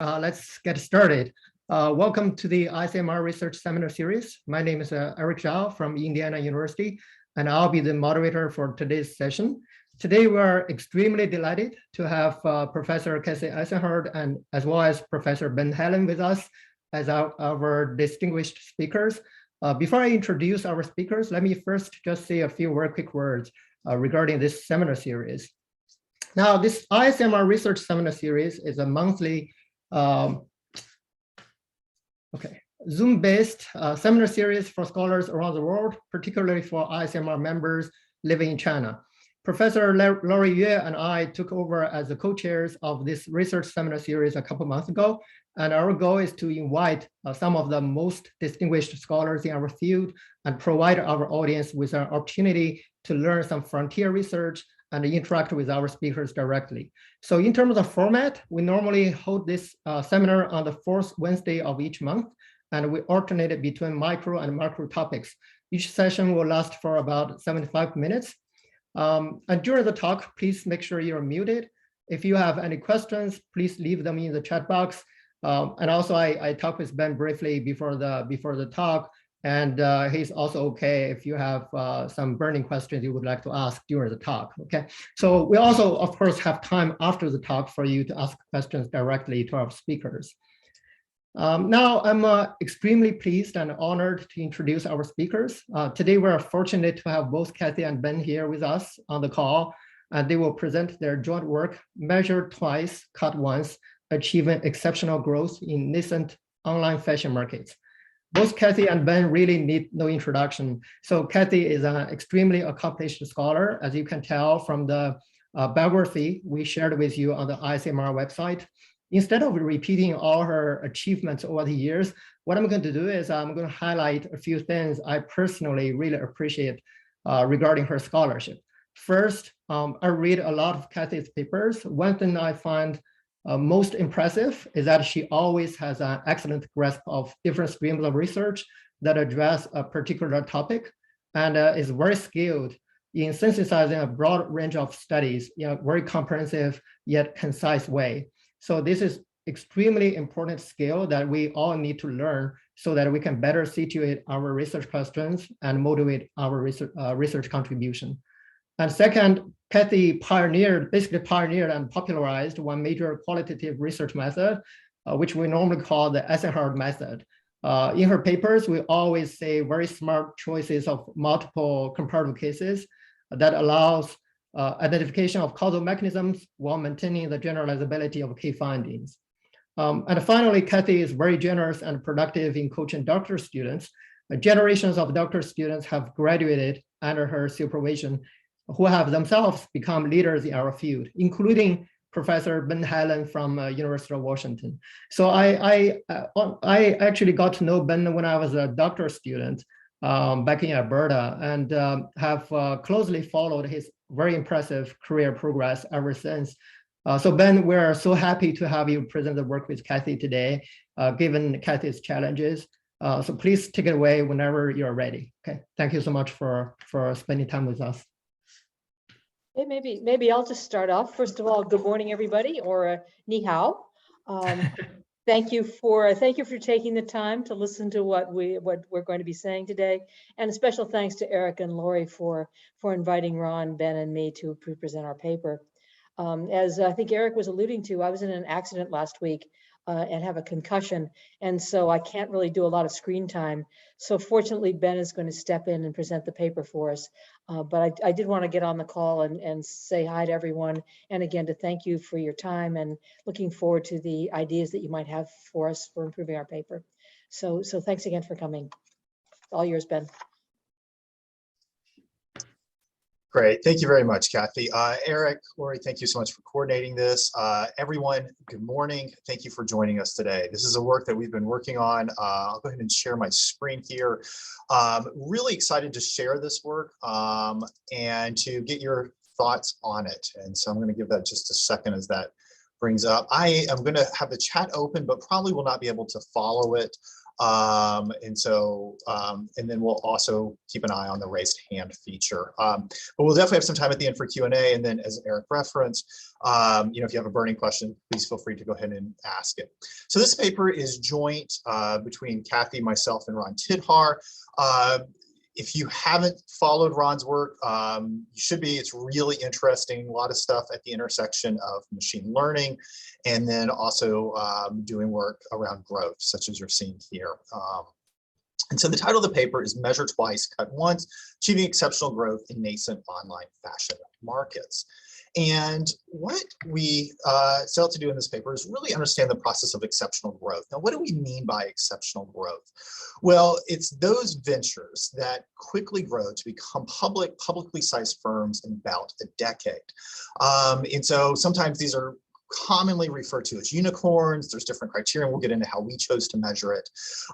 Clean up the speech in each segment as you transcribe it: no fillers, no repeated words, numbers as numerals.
Let's get started. Welcome to the IACMR Research Seminar Series. My name is Eric Zhao from Indiana University, and I'll be the moderator for today's session. Today, we are extremely delighted to have Professor Kathleen Eisenhardt and as well as Professor Ben Hallen with us as our distinguished speakers. Before I introduce our speakers, let me first just say a few very quick words regarding this seminar series. Now, this IACMR Research Seminar Series is a monthly Zoom-based seminar series for scholars around the world, particularly for IACMR members living in China. Professor Lori Yue and I took over as the co-chairs of this research seminar series a couple months ago, and our goal is to invite some of the most distinguished scholars in our field and provide our audience with an opportunity to learn some frontier research and interact with our speakers directly. So in terms of format, we normally hold this seminar on the fourth Wednesday of each month, and we alternate it between micro and macro topics. Each session will last for about 75 minutes. And during the talk, please make sure you're muted. If you have any questions, please leave them in the chat box. And also, I talked with Ben briefly before the talk, and he's also okay if you have some burning questions you would like to ask during the talk, okay? So we also, of course, have time after the talk for you to ask questions directly to our speakers. Now, I'm extremely pleased and honored to introduce our speakers. Today, we're fortunate to have both Kathy and Ben here with us on the call, and they will present their joint work, Measure Twice, Cut Once, Achieving Exceptional Growth in Nascent Online Fashion Markets. Both Kathy and Ben really need no introduction. So Kathy is an extremely accomplished scholar, as you can tell from the biography we shared with you on the IACMR website. Instead of repeating all her achievements over the years, what I'm going to do is I'm going to highlight a few things I personally really appreciate regarding her scholarship. First, I read a lot of Kathy's papers. One thing I find most impressive is that she always has an excellent grasp of different streams of research that address a particular topic, and is very skilled in synthesizing a broad range of studies in a very comprehensive yet concise way. So this is extremely important skill that we all need to learn so that we can better situate our research questions and motivate our research contribution. And second, Kathy basically pioneered and popularized one major qualitative research method, which we normally call the Eisenhardt method. In her papers, we always say very smart choices of multiple comparative cases that allows identification of causal mechanisms while maintaining the generalizability of key findings. And finally, Kathy is very generous and productive in coaching doctoral students. Generations of doctoral students have graduated under her supervision, who have themselves become leaders in our field, including Professor Ben Hallen from University of Washington. So I actually got to know Ben when I was a doctoral student back in Alberta, and have closely followed his very impressive career progress ever since. So Ben, we're so happy to have you present the work with Kathy today, given Kathy's challenges. So please take it away whenever you're ready. Okay, thank you so much for spending time with us. Hey, maybe I'll just start off. First of all, good morning, everybody, or ni hao. Thank you for taking the time to listen to what we're going to be saying today, and a special thanks to Eric and Lori for inviting Ron, Ben, and me to present our paper. As I think Eric was alluding to, I was in an accident last week and have a concussion, and so I can't really do a lot of screen time. So fortunately, Ben is going to step in and present the paper for us. But I did want to get on the call and say hi to everyone, and again to thank you for your time, and looking forward to the ideas that you might have for us for improving our paper. So thanks again for coming. All yours, Ben. Great. Thank you very much, Kathy. Eric, Lori, thank you so much for coordinating this. Everyone, good morning. Thank you for joining us today. This is a work that we've been working on. I'll go ahead and share my screen here. Really excited to share this work and to get your thoughts on it. And so I'm going to give that just a second as that brings up. I am going to have the chat open, but probably will not be able to follow it And then we'll also keep an eye on the raised hand feature. But we'll definitely have some time at the end for Q&A. And then as Eric referenced, if you have a burning question, please feel free to go ahead and ask it. So this paper is joint between Kathy, myself, and Ron Tidhar. If you haven't followed Ron's work, you should be. It's really interesting. A lot of stuff at the intersection of machine learning, and then also doing work around growth, such as you're seeing here. And so the title of the paper is Measure Twice, Cut Once, Achieving Exceptional Growth in Nascent Online Fashion Markets. And what we set out to do in this paper is really understand the process of exceptional growth. Now, what do we mean by exceptional growth? Well, it's those ventures that quickly grow to become publicly sized firms in about a decade. And so sometimes these are commonly referred to as unicorns. There's different criteria, and we'll get into how we chose to measure it.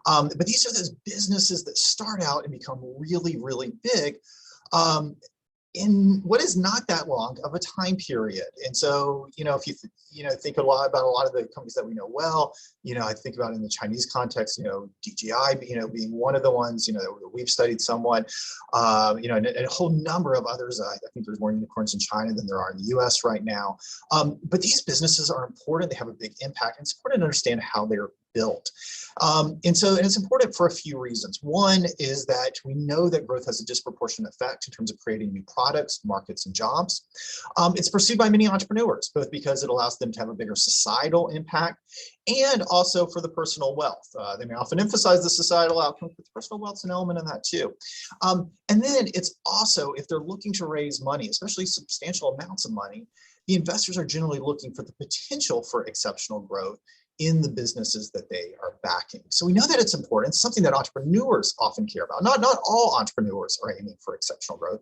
But these are those businesses that start out and become really, really big in what is not that long of a time period. And so, if you think a lot about a lot of the companies that we know well, I think about in the Chinese context, DJI, being one of the ones, that we've studied somewhat, and a whole number of others. I think there's more unicorns in China than there are in the US right now. But these businesses are important. They have a big impact, and it's important to understand how they're built. And it's important for a few reasons. One is that we know that growth has a disproportionate effect in terms of creating new products, markets, and jobs. It's pursued by many entrepreneurs, both because it allows them to have a bigger societal impact and also for the personal wealth. They may often emphasize the societal outcome, but the personal wealth's an element in that too. And then it's also, if they're looking to raise money, especially substantial amounts of money, the investors are generally looking for the potential for exceptional growth in the businesses that they are backing. So we know that it's important. It's something that entrepreneurs often care about. Not all entrepreneurs are aiming for exceptional growth,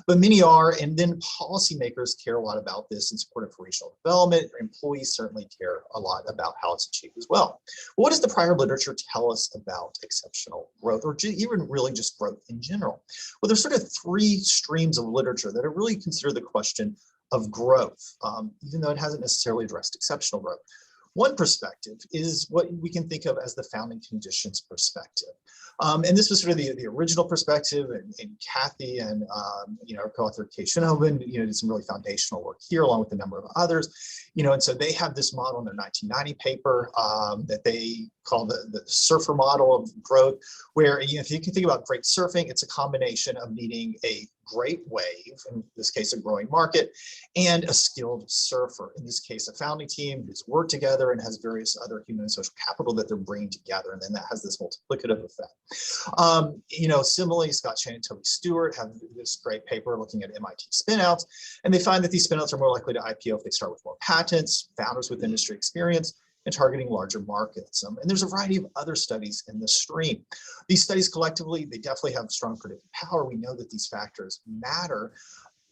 but many are. And then policymakers care a lot about this and support it for regional development. Employees certainly care a lot about how it's achieved as well. What does the prior literature tell us about exceptional growth, or even really just growth in general? Well, there's sort of three streams of literature that are really consider the question of growth, even though it hasn't necessarily addressed exceptional growth. One perspective is what we can think of as the founding conditions perspective. And this was sort of the original perspective, and Kathy and our co-author Kay Schoenhoven, did some really foundational work here, along with a number of others. And so they have this model in their 1990 paper that they call the surfer model of growth, where if you can think about great surfing, it's a combination of needing a great wave, in this case a growing market, and a skilled surfer, in this case a founding team who's worked together and has various other human and social capital that they're bringing together, and then that has this multiplicative effect. Similarly, Scott Chan and Toby Stewart have this great paper looking at MIT spinouts, and they find that these spinouts are more likely to IPO if they start with more patents, founders with industry experience, and targeting larger markets. And there's a variety of other studies in this stream. These studies collectively, they definitely have strong predictive power. We know that these factors matter.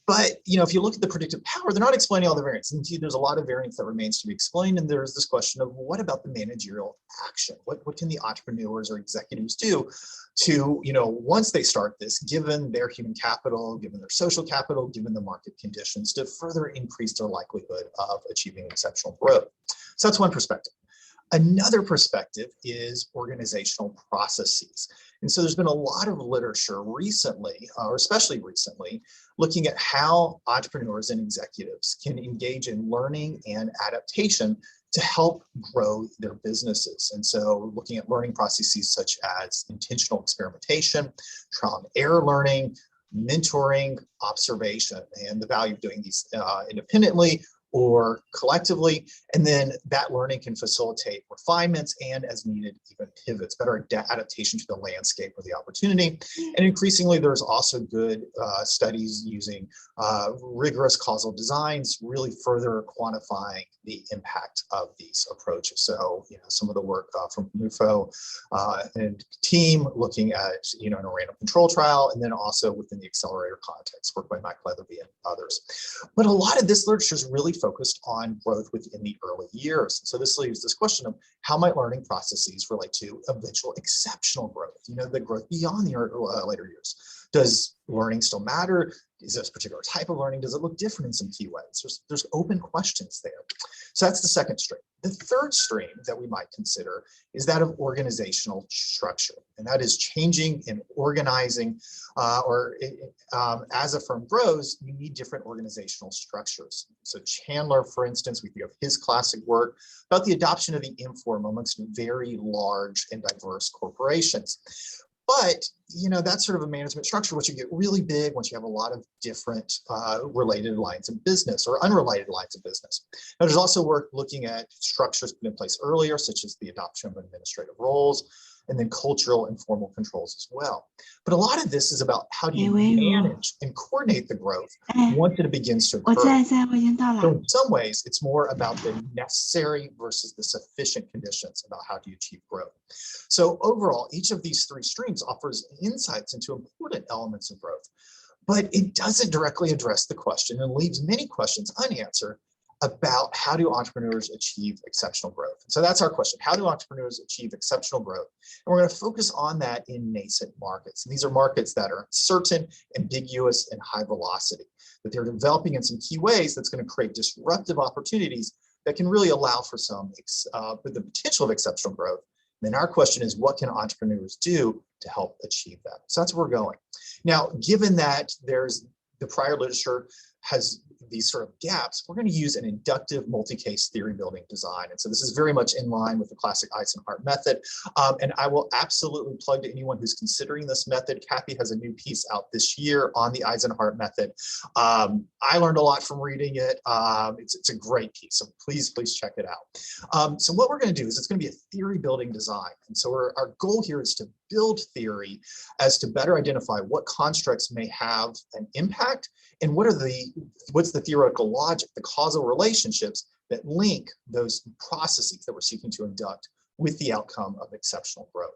But if you look at the predictive power, they're not explaining all the variance. Indeed, there's a lot of variance that remains to be explained. And there's this question of what about the managerial action? What can the entrepreneurs or executives do to, once they start this, given their human capital, given their social capital, given the market conditions, to further increase their likelihood of achieving exceptional growth? So that's one perspective. Another perspective is organizational processes. And so there's been a lot of literature recently, or especially recently, looking at how entrepreneurs and executives can engage in learning and adaptation to help grow their businesses. And so looking at learning processes such as intentional experimentation, trial and error learning, mentoring, observation, and the value of doing these independently or collectively, and then that learning can facilitate refinements and, as needed, even pivots, better adaptation to the landscape or the opportunity. And increasingly, there's also good studies using rigorous causal designs, really further quantifying the impact of these approaches. So, some of the work from Mufo and team looking at, in a random control trial, and then also within the accelerator context, work by Mike Leatherby and others. But a lot of this literature is really focused on growth within the early years. So this leaves this question of how might learning processes relate to eventual exceptional growth, the growth beyond the later years. Does learning still matter? Is this a particular type of learning? Does it look different in some key ways? There's open questions there. So that's the second stream. The third stream that we might consider is that of organizational structure, and that is changing and organizing, as a firm grows, you need different organizational structures. So Chandler, for instance, we think of his classic work about the adoption of the inform amongst very large and diverse corporations. But, you know, that's sort of a management structure. Once you get really big, once you have a lot of different related lines of business or unrelated lines of business. Now, there's also work looking at structures put in place earlier, such as the adoption of administrative roles, and then cultural and formal controls as well. But a lot of this is about how do you manage and coordinate the growth once it begins to occur. So in some ways, it's more about the necessary versus the sufficient conditions about how do you achieve growth. So overall, each of these three streams offers insights into important elements of growth, but it doesn't directly address the question and leaves many questions unanswered about how do entrepreneurs achieve exceptional growth. So that's our question. How do entrepreneurs achieve exceptional growth? And we're going to focus on that in nascent markets. And these are markets that are certain, ambiguous, and high velocity, that they're developing in some key ways that's going to create disruptive opportunities that can really allow for some with the potential of exceptional growth. And then our question is, what can entrepreneurs do to help achieve that? So that's where we're going. Now, given that there's the prior literature has these sort of gaps, we're going to use an inductive multi-case theory building design. And so this is very much in line with the classic Eisenhardt method. And I will absolutely plug to anyone who's considering this method. Kathy has a new piece out this year on the Eisenhardt method. I learned a lot from reading it. It's a great piece, so please check it out. So what we're going to do is it's going to be a theory building design. And so our goal here is to build theory as to better identify what constructs may have an impact and what's the theoretical logic, the causal relationships that link those processes that we're seeking to induct with the outcome of exceptional growth.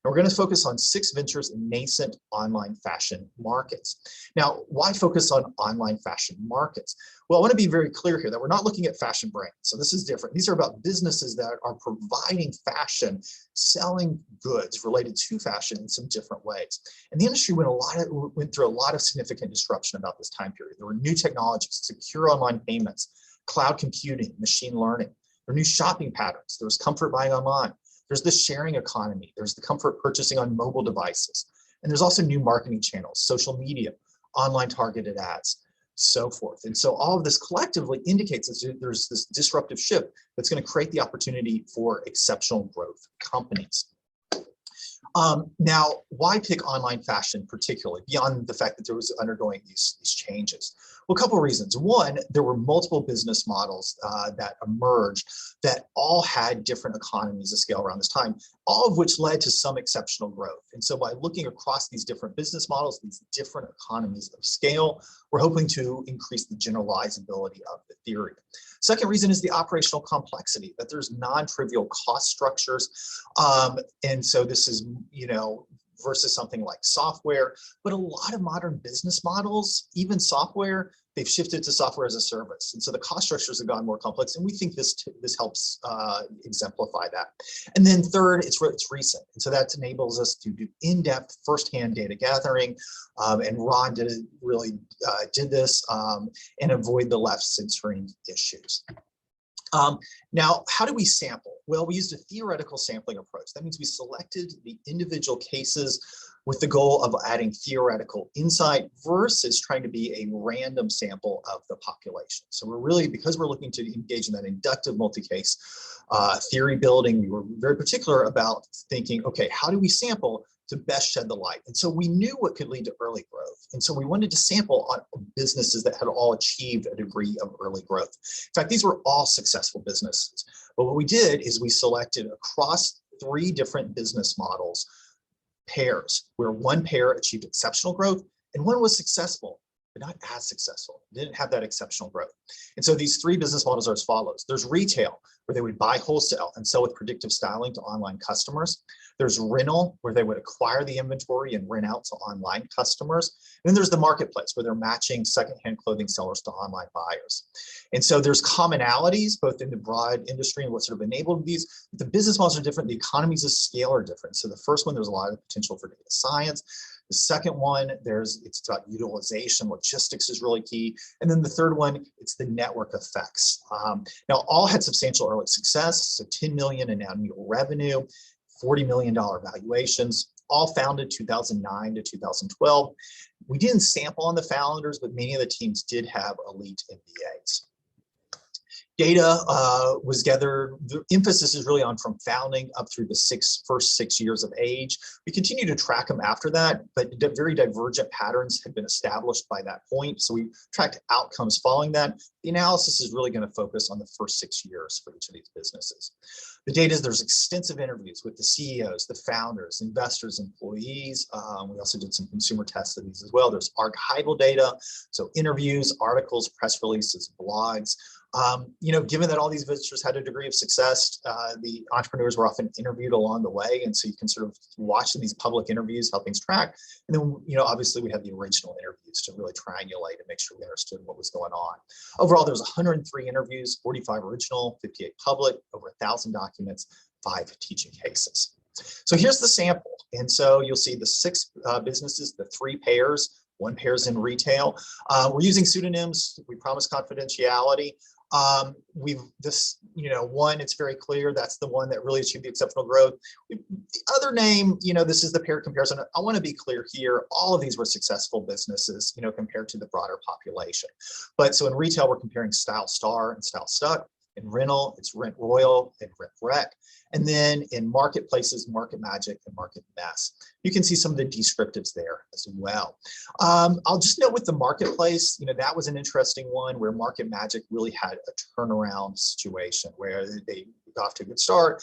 And we're going to focus on 6 ventures in nascent online fashion markets. Now, why focus on online fashion markets? Well, I want to be very clear here that we're not looking at fashion brands. So this is different. These are about businesses that are providing fashion, selling goods related to fashion in some different ways. And the industry went through a lot of significant disruption about this time period. There were new technologies, secure online payments, cloud computing, machine learning. There are new shopping patterns. There's comfort buying online. There's the sharing economy. There's the comfort purchasing on mobile devices. And there's also new marketing channels, social media, online targeted ads, so forth. And so all of this collectively indicates that there's this disruptive shift that's going to create the opportunity for exceptional growth companies. Now, why pick online fashion particularly, beyond the fact that there was undergoing these changes? Well, a couple of reasons. One, there were multiple business models that emerged that all had different economies of scale around this time, all of which led to some exceptional growth. And so by looking across these different business models, these different economies of scale, we're hoping to increase the generalizability of the theory. Second reason is the operational complexity, that there's non-trivial cost structures. And so this is, versus something like software, but a lot of modern business models, even software, they've shifted to software as a service. And so the cost structures have gotten more complex, and we think this helps exemplify that. And then third, it's recent. And so that enables us to do in-depth firsthand data gathering. And Ron did this and avoid the left censoring issues. Now, how do we sample? Well, we used a theoretical sampling approach. That means we selected the individual cases with the goal of adding theoretical insight versus trying to be a random sample of the population. So we're really, because we're looking to engage in that inductive multi-case theory building, we were very particular about thinking, okay, how do we sample to best shed the light? And so we knew what could lead to early growth. And so we wanted to sample on businesses that had all achieved a degree of early growth. In fact, these were all successful businesses. But what we did is we selected across 3 different business models, pairs, where one pair achieved exceptional growth and one was successful, but not as successful, didn't have that exceptional growth. And so these 3 business models are as follows. There's retail, where they would buy wholesale and sell with predictive styling to online customers. There's rental, where they would acquire the inventory and rent out to online customers. And then there's the marketplace, where they're matching secondhand clothing sellers to online buyers. And so there's commonalities, both in the broad industry and what sort of enabled these. The business models are different. The economies of scale are different. So the first one, there's a lot of potential for data science. The second one, it's about utilization, logistics is really key. And then the third one, it's the network effects. Now, all had substantial early success, so 10 million in annual revenue, $40 million valuations, all founded 2009 to 2012. We didn't sample on the founders, but many of the teams did have elite MBAs. Data was gathered, the emphasis is really on from founding up through the first 6 years of age. We continue to track them after that, but very divergent patterns had been established by that point. So we tracked outcomes following that. The analysis is really going to focus on the first 6 years for each of these businesses. The data is there's extensive interviews with the CEOs, the founders, investors, employees. We also did some consumer tests of these as well. There's archival data, so interviews, articles, press releases, blogs. Given that all these ventures had a degree of success, the entrepreneurs were often interviewed along the way. And so you can sort of watch these public interviews, how things track. And then, obviously we had the original interviews to really triangulate and make sure we understood what was going on. Overall, there was 103 interviews, 45 original, 58 public, over 1,000 documents, 5 teaching cases. So here's the sample. And so you'll see the 6 businesses, the 3 pairs, 1 pair's in retail. We're using pseudonyms. We promise confidentiality. One, it's very clear that's the one that really achieved the exceptional growth. The other name, this is the pair comparison. I want to be clear here. All of these were successful businesses, compared to the broader population. But so in retail, we're comparing Style Star and Style Stuck. In rental, it's Rent Royal and Rent Rec. And then in marketplaces, Market Magic and Market Mess. You can see some of the descriptives there as well. I'll just note with the marketplace, that was an interesting one where Market Magic really had a turnaround situation where they got off to a good start.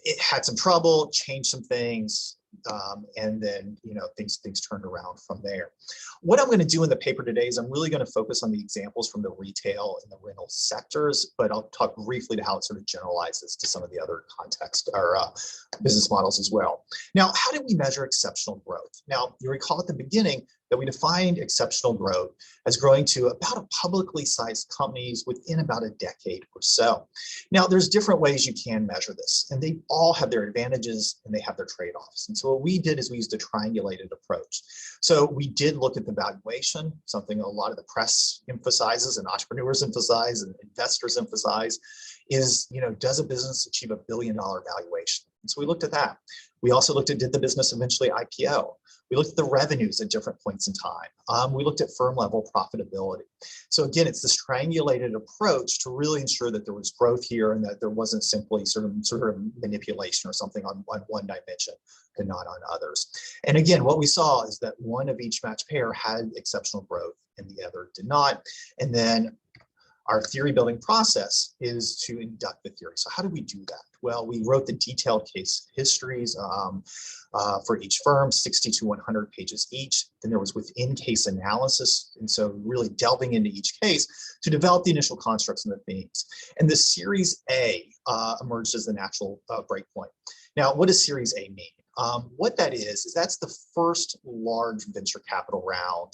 It had some trouble, changed some things, and then things turned around from there. What I'm going to do in the paper today is I'm really going to focus on the examples from the retail and the rental sectors, but I'll talk briefly to how it sort of generalizes to some of the other context or business models as well. Now, how did we measure exceptional growth? Now, you recall at the beginning that we defined exceptional growth as growing to about a publicly sized companies within about a decade or so. Now, there's different ways you can measure this, and they all have their advantages and they have their trade-offs. And so what we did is we used a triangulated approach. So we did look at the valuation, something a lot of the press emphasizes and entrepreneurs emphasize and investors emphasize is, does a business achieve $1 billion valuation? And so we looked at that. We also looked at, did the business eventually IPO? We looked at the revenues at different points in time. We looked at firm level profitability. So again, it's this triangulated approach to really ensure that there was growth here and that there wasn't simply sort of manipulation or something on one dimension and not on others. And again, what we saw is that one of each match pair had exceptional growth and the other did not. And then our theory building process is to induct the theory. So how do we do that? Well, we wrote the detailed case histories for each firm, 60 to 100 pages each. Then there was within case analysis. And so really delving into each case to develop the initial constructs and the themes. And the Series A emerged as the natural breakpoint. Now, what does Series A mean? What that is that's the first large venture capital round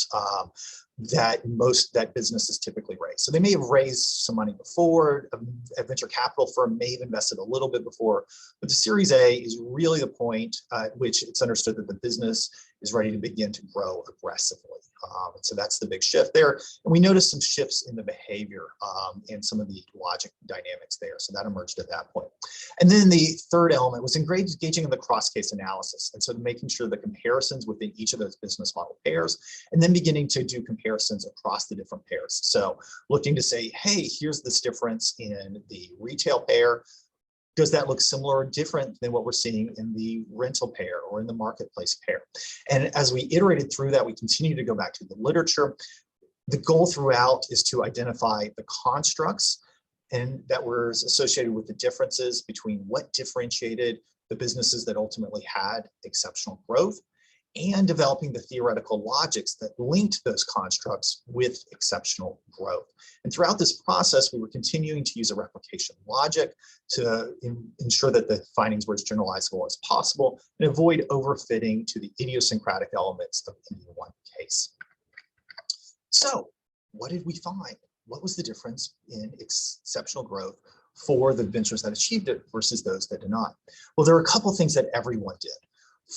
that businesses typically raise. So they may have raised some money before, a venture capital firm may have invested a little bit before, but the Series A is really the point at which it's understood that the business is ready to begin to grow aggressively. And so that's the big shift there. And we noticed some shifts in the behavior and some of the logic dynamics there. So that emerged at that point. And then the third element was engaging in the cross-case analysis. And so making sure the comparisons within each of those business model pairs, and then beginning to do comparisons across the different pairs. So looking to say, hey, here's this difference in the retail pair. Does that look similar or different than what we're seeing in the rental pair or in the marketplace pair? And as we iterated through that, we continue to go back to the literature. The goal throughout is to identify the constructs and that were associated with the differences between what differentiated the businesses that ultimately had exceptional growth and developing the theoretical logics that linked those constructs with exceptional growth. And throughout this process, we were continuing to use a replication logic to ensure that the findings were as generalizable as possible and avoid overfitting to the idiosyncratic elements of any one case. So what did we find? What was the difference in exceptional growth for the ventures that achieved it versus those that did not? Well, there are a couple of things that everyone did.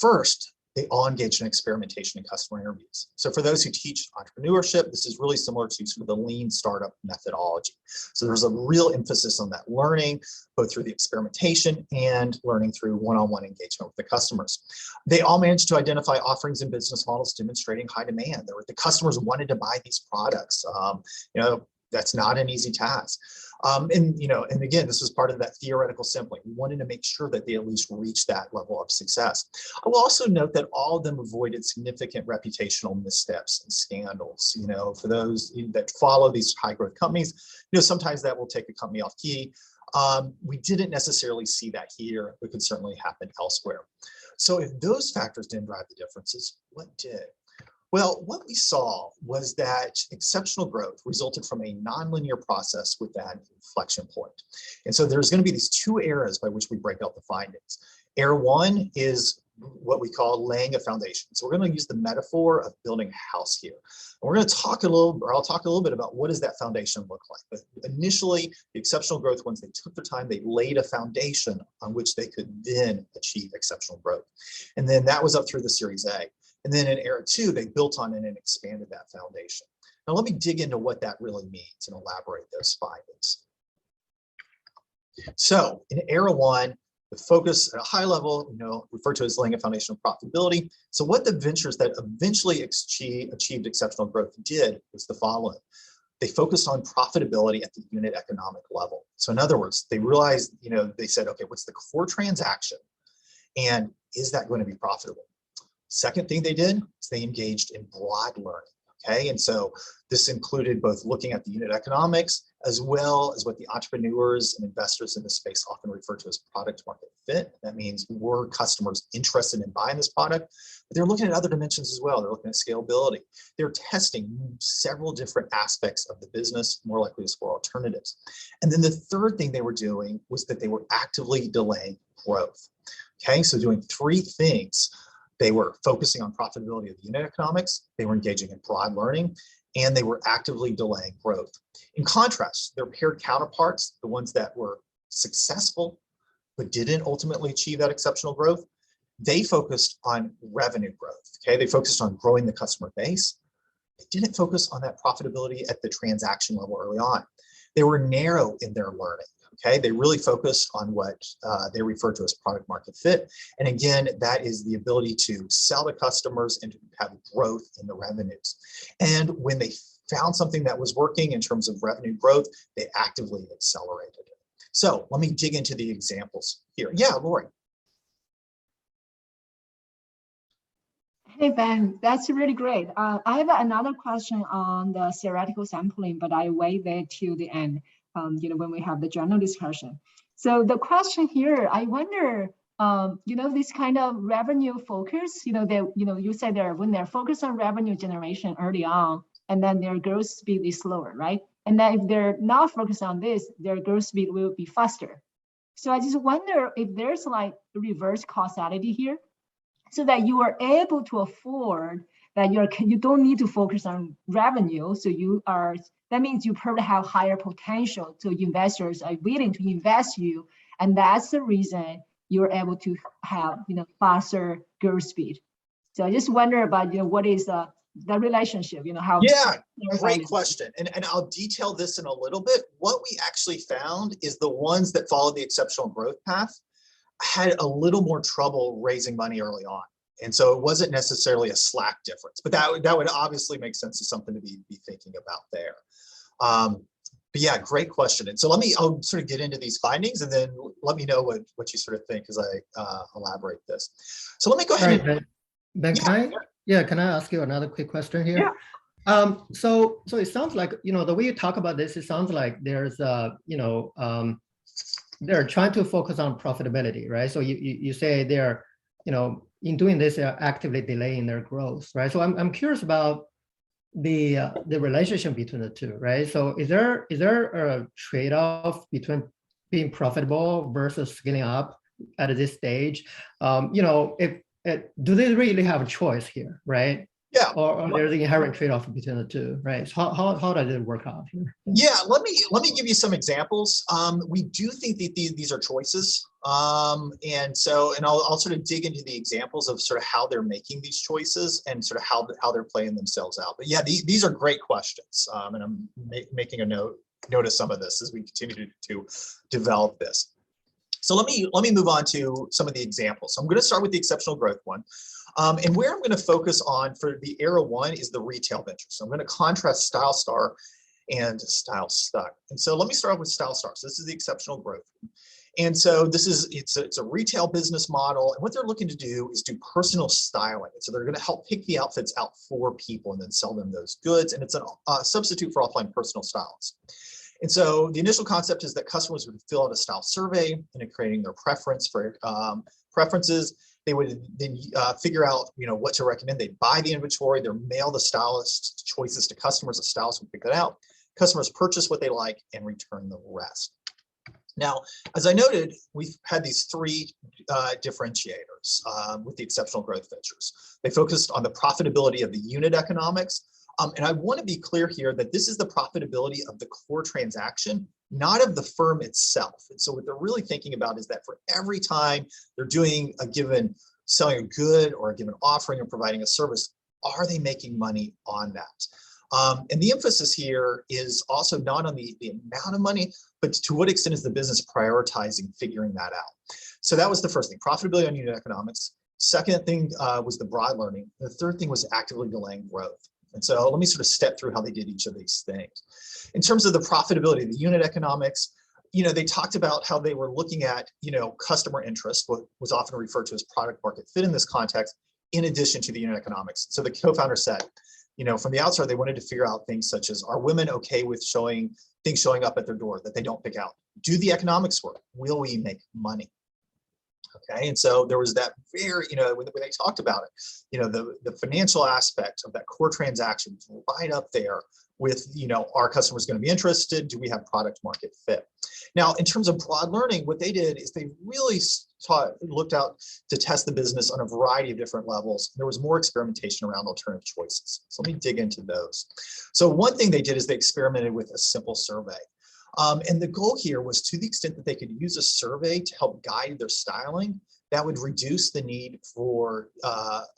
First, they all engaged in experimentation and customer interviews. So for those who teach entrepreneurship, this is really similar to sort of the lean startup methodology. So there's a real emphasis on that learning, both through the experimentation and learning through one-on-one engagement with the customers. They all managed to identify offerings and business models demonstrating high demand. The customers wanted to buy these products. That's not an easy task. And again, this was part of that theoretical sampling. We wanted to make sure that they at least reached that level of success. I will also note that all of them avoided significant reputational missteps and scandals. For those that follow these high growth companies, sometimes that will take a company off key. We didn't necessarily see that here, but could certainly happen elsewhere. So if those factors didn't drive the differences, what did? Well, what we saw was that exceptional growth resulted from a nonlinear process with that inflection point. And so there's going to be these two eras by which we break out the findings. Era one is what we call laying a foundation. So we're going to use the metaphor of building a house here. And we're going to talk I'll talk a little bit about what does that foundation look like. But initially, the exceptional growth ones, they took the time, they laid a foundation on which they could then achieve exceptional growth. And then that was up through the Series A. And then in era two, they built on it and expanded that foundation. Now, let me dig into what that really means and elaborate those findings. So in era one, the focus at a high level, referred to as laying a foundation of profitability. So what the ventures that eventually achieved exceptional growth did was the following. They focused on profitability at the unit economic level. So in other words, they realized, they said, okay, what's the core transaction? And is that going to be profitable? Second thing they did is they engaged in broad learning, okay? And so this included both looking at the unit economics as well as what the entrepreneurs and investors in this space often refer to as product market fit. That means were customers interested in buying this product? But they're looking at other dimensions as well. They're looking at scalability. They're testing several different aspects of the business, more likely to explore alternatives. And then the third thing they were doing was that they were actively delaying growth, okay? So doing three things. They were focusing on profitability of the unit economics, they were engaging in broad learning, and they were actively delaying growth. In contrast, their paired counterparts, the ones that were successful but didn't ultimately achieve that exceptional growth, they focused on revenue growth, okay? They focused on growing the customer base. They didn't focus on that profitability at the transaction level early on. They were narrow in their learning. Okay, they really focus on what they refer to as product market fit. And again, that is the ability to sell to customers and to have growth in the revenues. And when they found something that was working in terms of revenue growth, they actively accelerated it. So let me dig into the examples here. Yeah, Lori. Hey, Ben, that's really great. I have another question on the theoretical sampling, but I wait there till the end. When we have the general discussion. So the question here, I wonder, this kind of revenue focus, you said when they're focused on revenue generation early on, and then their growth speed is slower, right? And then if they're not focused on this, their growth speed will be faster. So I just wonder if there's like reverse causality here, so that you are able to afford that you don't need to focus on revenue. So that means you probably have higher potential. So investors are willing to invest you. And that's the reason you're able to have, faster growth speed. So I just wonder about, what is the relationship, how. Yeah, great question. And I'll detail this in a little bit. What we actually found is the ones that followed the exceptional growth path had a little more trouble raising money early on. And so it wasn't necessarily a slack difference, but that would obviously make sense as something to be thinking about there. But yeah, great question. And so I'll sort of get into these findings and then let me know what you sort of think as I elaborate this. So let me go ahead. Right, Ben, can I ask you another quick question here? Yeah. So it sounds like, the way you talk about this, it sounds like there's, they're trying to focus on profitability, right? So you say they're, in doing this, they're actively delaying their growth, right? So I'm curious about the relationship between the two, right? So is there a trade-off between being profitable versus scaling up at this stage? Do they really have a choice here, right? Yeah. Or there's an inherent trade-off between the two, right? So how does it work out here? Yeah, let me give you some examples. We do think that these are choices. And I'll sort of dig into the examples of sort of how they're making these choices and sort of how they're playing themselves out. But yeah, these are great questions. And I'm making a note of some of this as we continue to develop this. So let me move on to some of the examples. So I'm going to start with the exceptional growth one. And where I'm going to focus on for the era one is the retail venture. So I'm going to contrast Style Star and Style Stuck. And so let me start with Style Star. So this is the exceptional growth. And so it's a retail business model. And what they're looking to do is do personal styling. So they're going to help pick the outfits out for people and then sell them those goods. And it's a substitute for offline personal styles. And so the initial concept is that customers would fill out a style survey and creating their preferences. They would then figure out, what to recommend. They'd buy the inventory, they'd mail the stylist choices to customers. The stylist would pick it out. Customers purchase what they like and return the rest. Now, as I noted, we've had these three differentiators with the exceptional growth ventures. They focused on the profitability of the unit economics. And I want to be clear here that this is the profitability of the core transaction, not of the firm itself. And so what they're really thinking about is that for every time they're doing selling a good or a given offering or providing a service, are they making money on that? And the emphasis here is also not on the amount of money, but to what extent is the business prioritizing figuring that out? So that was the first thing, profitability on unit economics. Second thing was the broad learning. The third thing was actively delaying growth. And so let me sort of step through how they did each of these things. In terms of the profitability, the unit economics, they talked about how they were looking at, customer interest, what was often referred to as product market fit in this context, in addition to the unit economics. So the co-founder said, from the outset, they wanted to figure out things such as, are women okay with things showing up at their door that they don't pick out? Do the economics work? Will we make money? Okay, and so there was that very, when they talked about it, the financial aspect of that core transaction was right up there with, are customers going to be interested? Do we have product market fit? Now, in terms of broad learning, what they did is they really looked out to test the business on a variety of different levels. There was more experimentation around alternative choices. So let me dig into those. So one thing they did is they experimented with a simple survey. And the goal here was, to the extent that they could use a survey to help guide their styling, that would reduce the need for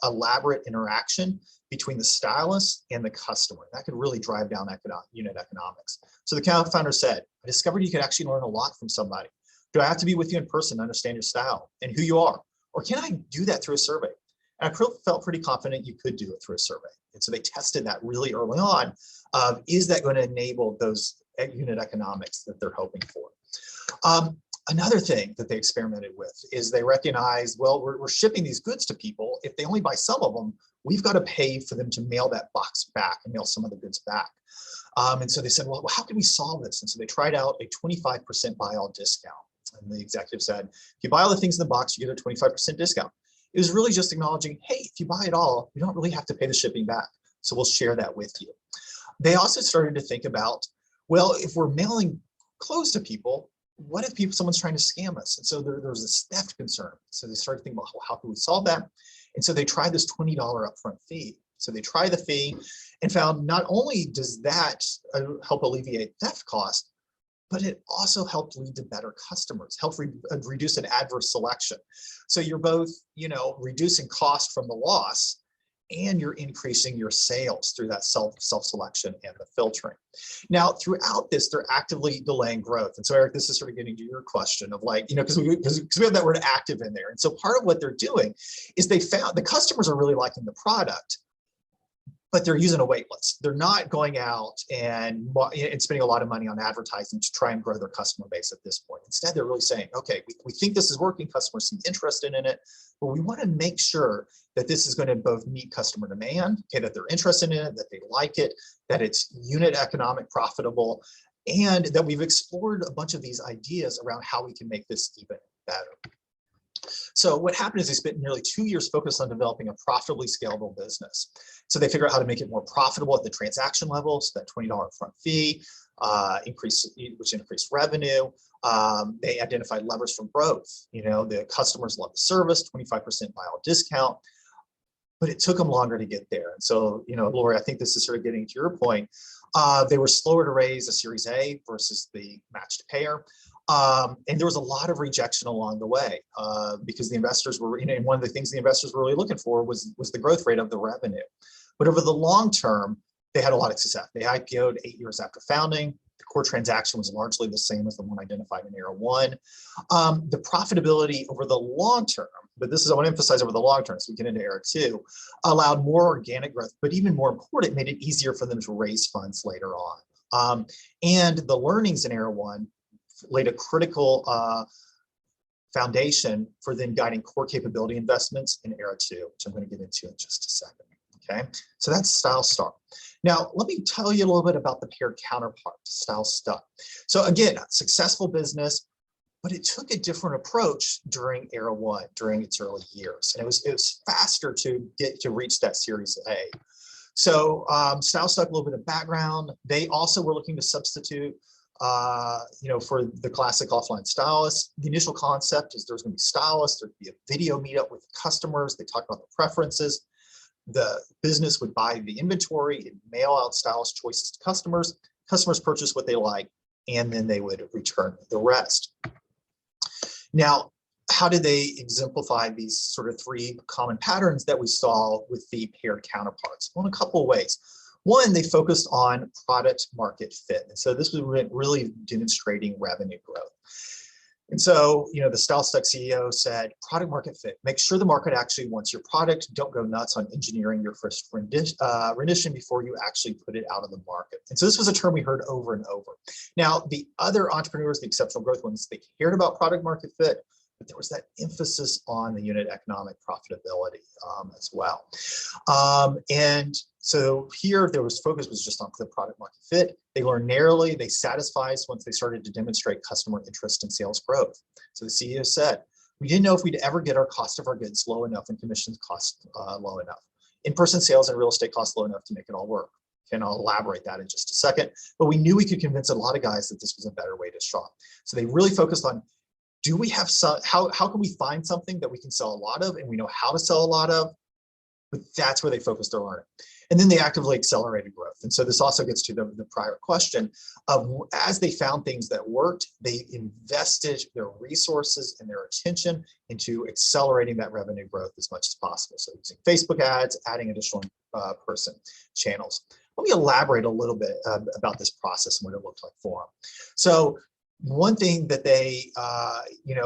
elaborate interaction between the stylist and the customer. That could really drive down unit economics. So the co-founder said, I discovered you could actually learn a lot from somebody. Do I have to be with you in person to understand your style and who you are? Or can I do that through a survey? And I felt pretty confident you could do it through a survey. And so they tested that really early on. Is that going to enable those unit economics that they're hoping for? Another thing that they experimented with is they recognized, well, we're shipping these goods to people. If they only buy some of them, we've got to pay for them to mail that box back and mail some of the goods back. And so they said, well, how can we solve this? And so they tried out a 25% buy all discount. And the executive said, if you buy all the things in the box, you get a 25% discount. It was really just acknowledging, hey, if you buy it all, we don't really have to pay the shipping back. So we'll share that with you. They also started to think about, well, if we're mailing clothes to people, what if someone's trying to scam us? And so there was this theft concern. So they started thinking about, well, how can we solve that? And so they tried this $20 upfront fee. So they tried the fee and found not only does that help alleviate theft cost, but it also helped lead to better customers, helped reduce an adverse selection. So you're both, reducing cost from the loss, and you're increasing your sales through that self-selection and the filtering. Now, throughout this, they're actively delaying growth. And so, Eric, this is sort of getting to your question of because we have that word active in there. And so part of what they're doing is they found the customers are really liking the product, but they're using a wait list. They're not going out and spending a lot of money on advertising to try and grow their customer base at this point. Instead, they're really saying, okay, we think this is working, customers seem interested in it, but we want to make sure that this is going to both meet customer demand, okay, that they're interested in it, that they like it, that it's unit economic profitable, and that we've explored a bunch of these ideas around how we can make this even better. So what happened is they spent nearly 2 years focused on developing a profitably scalable business. So they figured out how to make it more profitable at the transaction level, so that $20 upfront fee, which increased revenue. They identified levers for growth. The customers love the service, 25% buy all discount. but it took them longer to get there. And so, Lori, I think this is sort of getting to your point. They were slower to raise a Series A versus the matched pair. And there was a lot of rejection along the way because the investors were, and one of the things the investors were really looking for was the growth rate of the revenue. But over the long term, they had a lot of success. They IPO'd 8 years after founding. The core transaction was largely the same as the one identified in Era 1. The profitability over the long term, but this is, I want to emphasize over the long term, so we get into Era 2, allowed more organic growth, but even more important, made it easier for them to raise funds later on. And the learnings in Era 1 laid a critical foundation for then guiding core capability investments in Era 2, which I'm going to get into in just a second. Okay, so that's Style Star. Now, let me tell you a little bit about the paired counterpart, Style Stuck. So again, successful business, but it took a different approach during Era 1, during its early years. And it was faster to get to reach that Series A. So Style Stuck, a little bit of background. They also were looking to substitute for the classic offline stylist. The initial concept is there's going to be stylists, there'd be a video meetup with customers. They talk about the preferences. The business would buy the inventory and mail out stylist choices to customers. Customers purchase what they like, and then they would return the rest. Now, how did they exemplify these sort of 3 common patterns that we saw with the paired counterparts? Well, in a couple of ways. One, they focused on product market fit. And so this was really demonstrating revenue growth. And so, the Style Stuck CEO said, product market fit, make sure the market actually wants your product. Don't go nuts on engineering your first rendition before you actually put it out of the market. And so this was a term we heard over and over. Now, the other entrepreneurs, the exceptional growth ones, they cared about product market fit, but there was that emphasis on the unit economic profitability as well. And so here focus was just on the product market fit. They learned narrowly, they satisfied once they started to demonstrate customer interest in sales growth. So the CEO said, we didn't know if we'd ever get our cost of our goods low enough and commissions cost low enough. In-person sales and real estate costs low enough to make it all work. And I'll elaborate that in just a second. But we knew we could convince a lot of guys that this was a better way to shop. So they really focused on, do we have how can we find something that we can sell a lot of and we know how to sell a lot of? But that's where they focused their learning. And then they actively accelerated growth. And so this also gets to the prior question of, as they found things that worked, they invested their resources and their attention into accelerating that revenue growth as much as possible. So using Facebook ads, adding additional person channels. Let me elaborate a little bit about this process and what it looked like for them. So one thing that they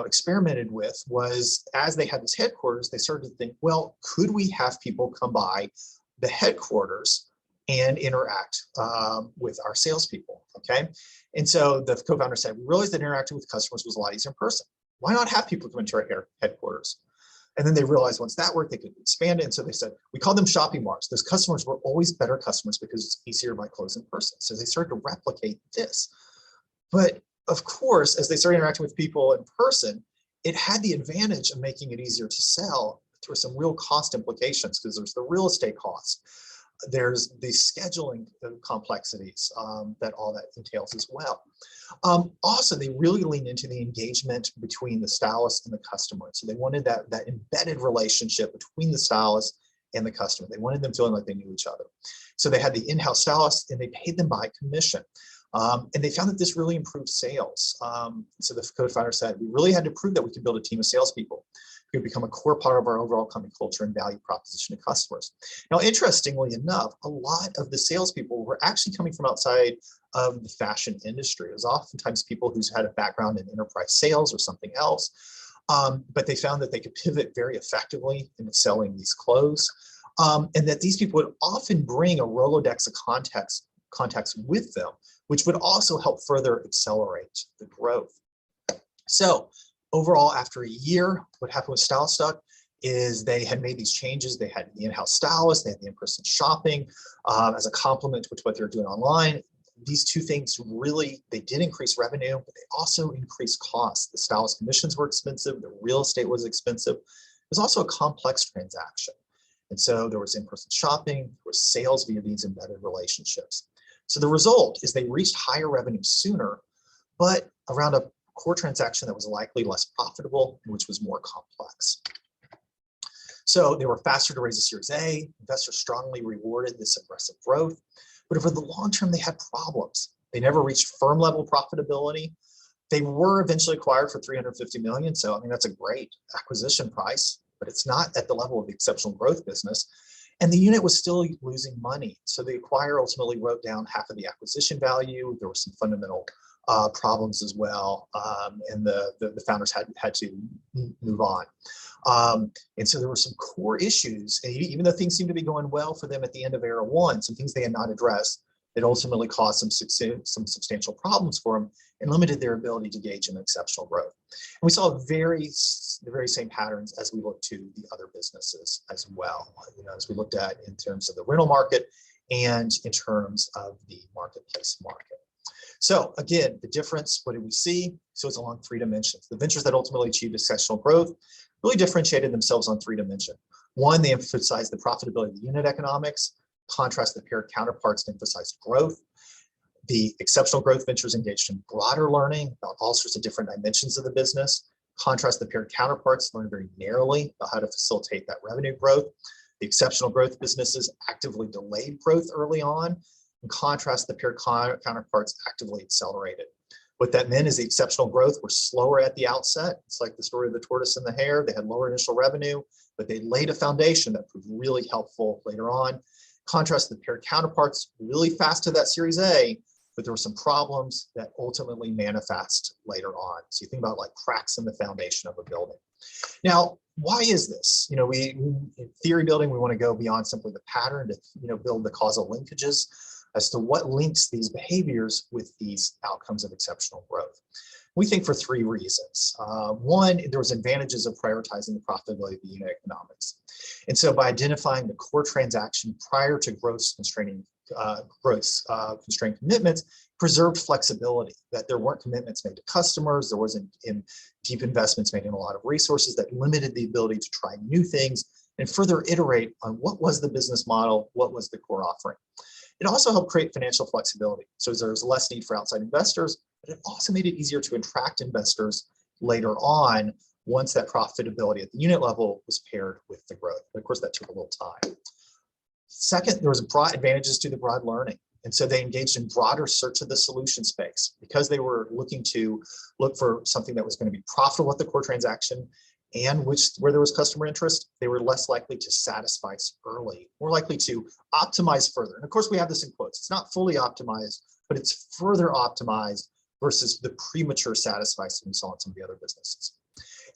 experimented with was, as they had this headquarters, they started to think, well, could we have people come by the headquarters and interact with our salespeople? Okay. And so the co-founder said, we realized that interacting with customers was a lot easier in person. Why not have people come into our headquarters? And then they realized once that worked, they could expand it. And so they said, we call them shopping marks. Those customers were always better customers because it's easier by close in person. So they started to replicate this. But of course, as they started interacting with people in person, it had the advantage of making it easier to sell. There were some real cost implications because there's the real estate costs. There's the scheduling complexities that all that entails as well. Also, they really leaned into the engagement between the stylist and the customer. So they wanted that embedded relationship between the stylist and the customer. They wanted them feeling like they knew each other. So they had the in-house stylist and they paid them by commission. And they found that this really improved sales. So the co-founder said, we really had to prove that we could build a team of salespeople who would become a core part of our overall company culture and value proposition to customers. Now, interestingly enough, a lot of the salespeople were actually coming from outside of the fashion industry. It was oftentimes people who's had a background in enterprise sales or something else, but they found that they could pivot very effectively into selling these clothes, and that these people would often bring a Rolodex of contacts with them, which would also help further accelerate the growth. So overall, after a year, what happened with Style Stuck is they had made these changes. They had the in-house stylist, they had the in-person shopping as a complement to what they're doing online. These two things really, they did increase revenue, but they also increased costs. The stylist commissions were expensive, the real estate was expensive. It was also a complex transaction. And so there was in-person shopping, there was sales via these embedded relationships. So the result is they reached higher revenue sooner, but around a core transaction that was likely less profitable, which was more complex. So they were faster to raise a Series A. Investors strongly rewarded this aggressive growth. But over the long term, they had problems. They never reached firm level profitability. They were eventually acquired for $350 million. So, I mean, that's a great acquisition price, but it's not at the level of the exceptional growth business. And the unit was still losing money. So the acquirer ultimately wrote down half of the acquisition value. There were some fundamental problems as well. And the founders had to move on. And so there were some core issues, and even though things seemed to be going well for them at the end of era one, some things they had not addressed that ultimately caused some substantial problems for them and limited their ability to gauge an exceptional growth. And we saw the very same patterns as we looked to the other businesses as well, as we looked at in terms of the rental market and in terms of the marketplace market. So again, the difference, what did we see? So it's along 3 dimensions. The ventures that ultimately achieved exceptional growth really differentiated themselves on 3 dimensions. One, they emphasized the profitability of the unit economics. Contrast the paired counterparts to emphasize growth. The exceptional growth ventures engaged in broader learning about all sorts of different dimensions of the business. Contrast the paired counterparts learned very narrowly about how to facilitate that revenue growth. The exceptional growth businesses actively delayed growth early on. In contrast, the paired counterparts actively accelerated. What that meant is the exceptional growth were slower at the outset. It's like the story of the tortoise and the hare. They had lower initial revenue, but they laid a foundation that proved really helpful later on. Contrast the paired counterparts really fast to that Series A, but there were some problems that ultimately manifest later on. So you think about like cracks in the foundation of a building. Now, why is this? We in theory building, we want to go beyond simply the pattern to build the causal linkages as to what links these behaviors with these outcomes of exceptional growth. We think for 3 reasons. One, there was advantages of prioritizing the profitability of the unit economics. And so by identifying the core transaction prior to constrained commitments, preserved flexibility, that there weren't commitments made to customers, there wasn't deep investments made in a lot of resources that limited the ability to try new things and further iterate on what was the business model, what was the core offering. It also helped create financial flexibility. So there's less need for outside investors, but it also made it easier to attract investors later on once that profitability at the unit level was paired with the growth. But of course, that took a little time. Second, there was broad advantages to the broad learning. And so they engaged in broader search of the solution space because they were looking to look for something that was going to be profitable at the core transaction and where there was customer interest. They were less likely to satisfy early, more likely to optimize further. And of course, we have this in quotes. It's not fully optimized, but it's further optimized versus the premature satisfice we saw in some of the other businesses.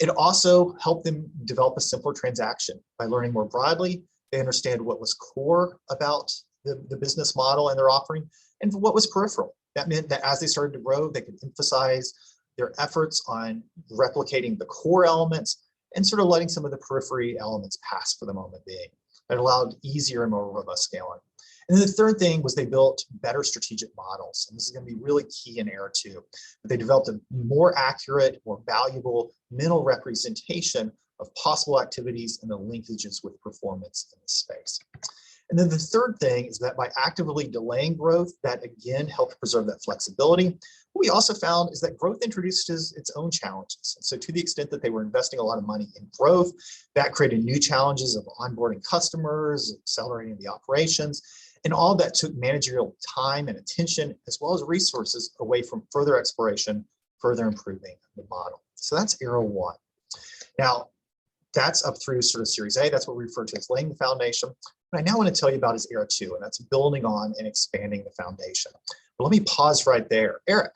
It also helped them develop a simpler transaction. By learning more broadly, they understand what was core about the business model and their offering and what was peripheral. That meant that as they started to grow, they could emphasize their efforts on replicating the core elements and sort of letting some of the periphery elements pass for the moment being. That allowed easier and more robust scaling. And then the third thing was they built better strategic models. And this is going to be really key in era 2. But they developed a more accurate, more valuable mental representation of possible activities and the linkages with performance in the space. And then the third thing is that by actively delaying growth, that again helped preserve that flexibility. What we also found is that growth introduced its own challenges. And so to the extent that they were investing a lot of money in growth, that created new challenges of onboarding customers, accelerating the operations, and all that took managerial time and attention, as well as resources away from further exploration, further improving the model. So that's era 1. Now, that's up through sort of Series A. That's what we refer to as laying the foundation. What I now want to tell you about is era 2, and that's building on and expanding the foundation. But let me pause right there. Eric.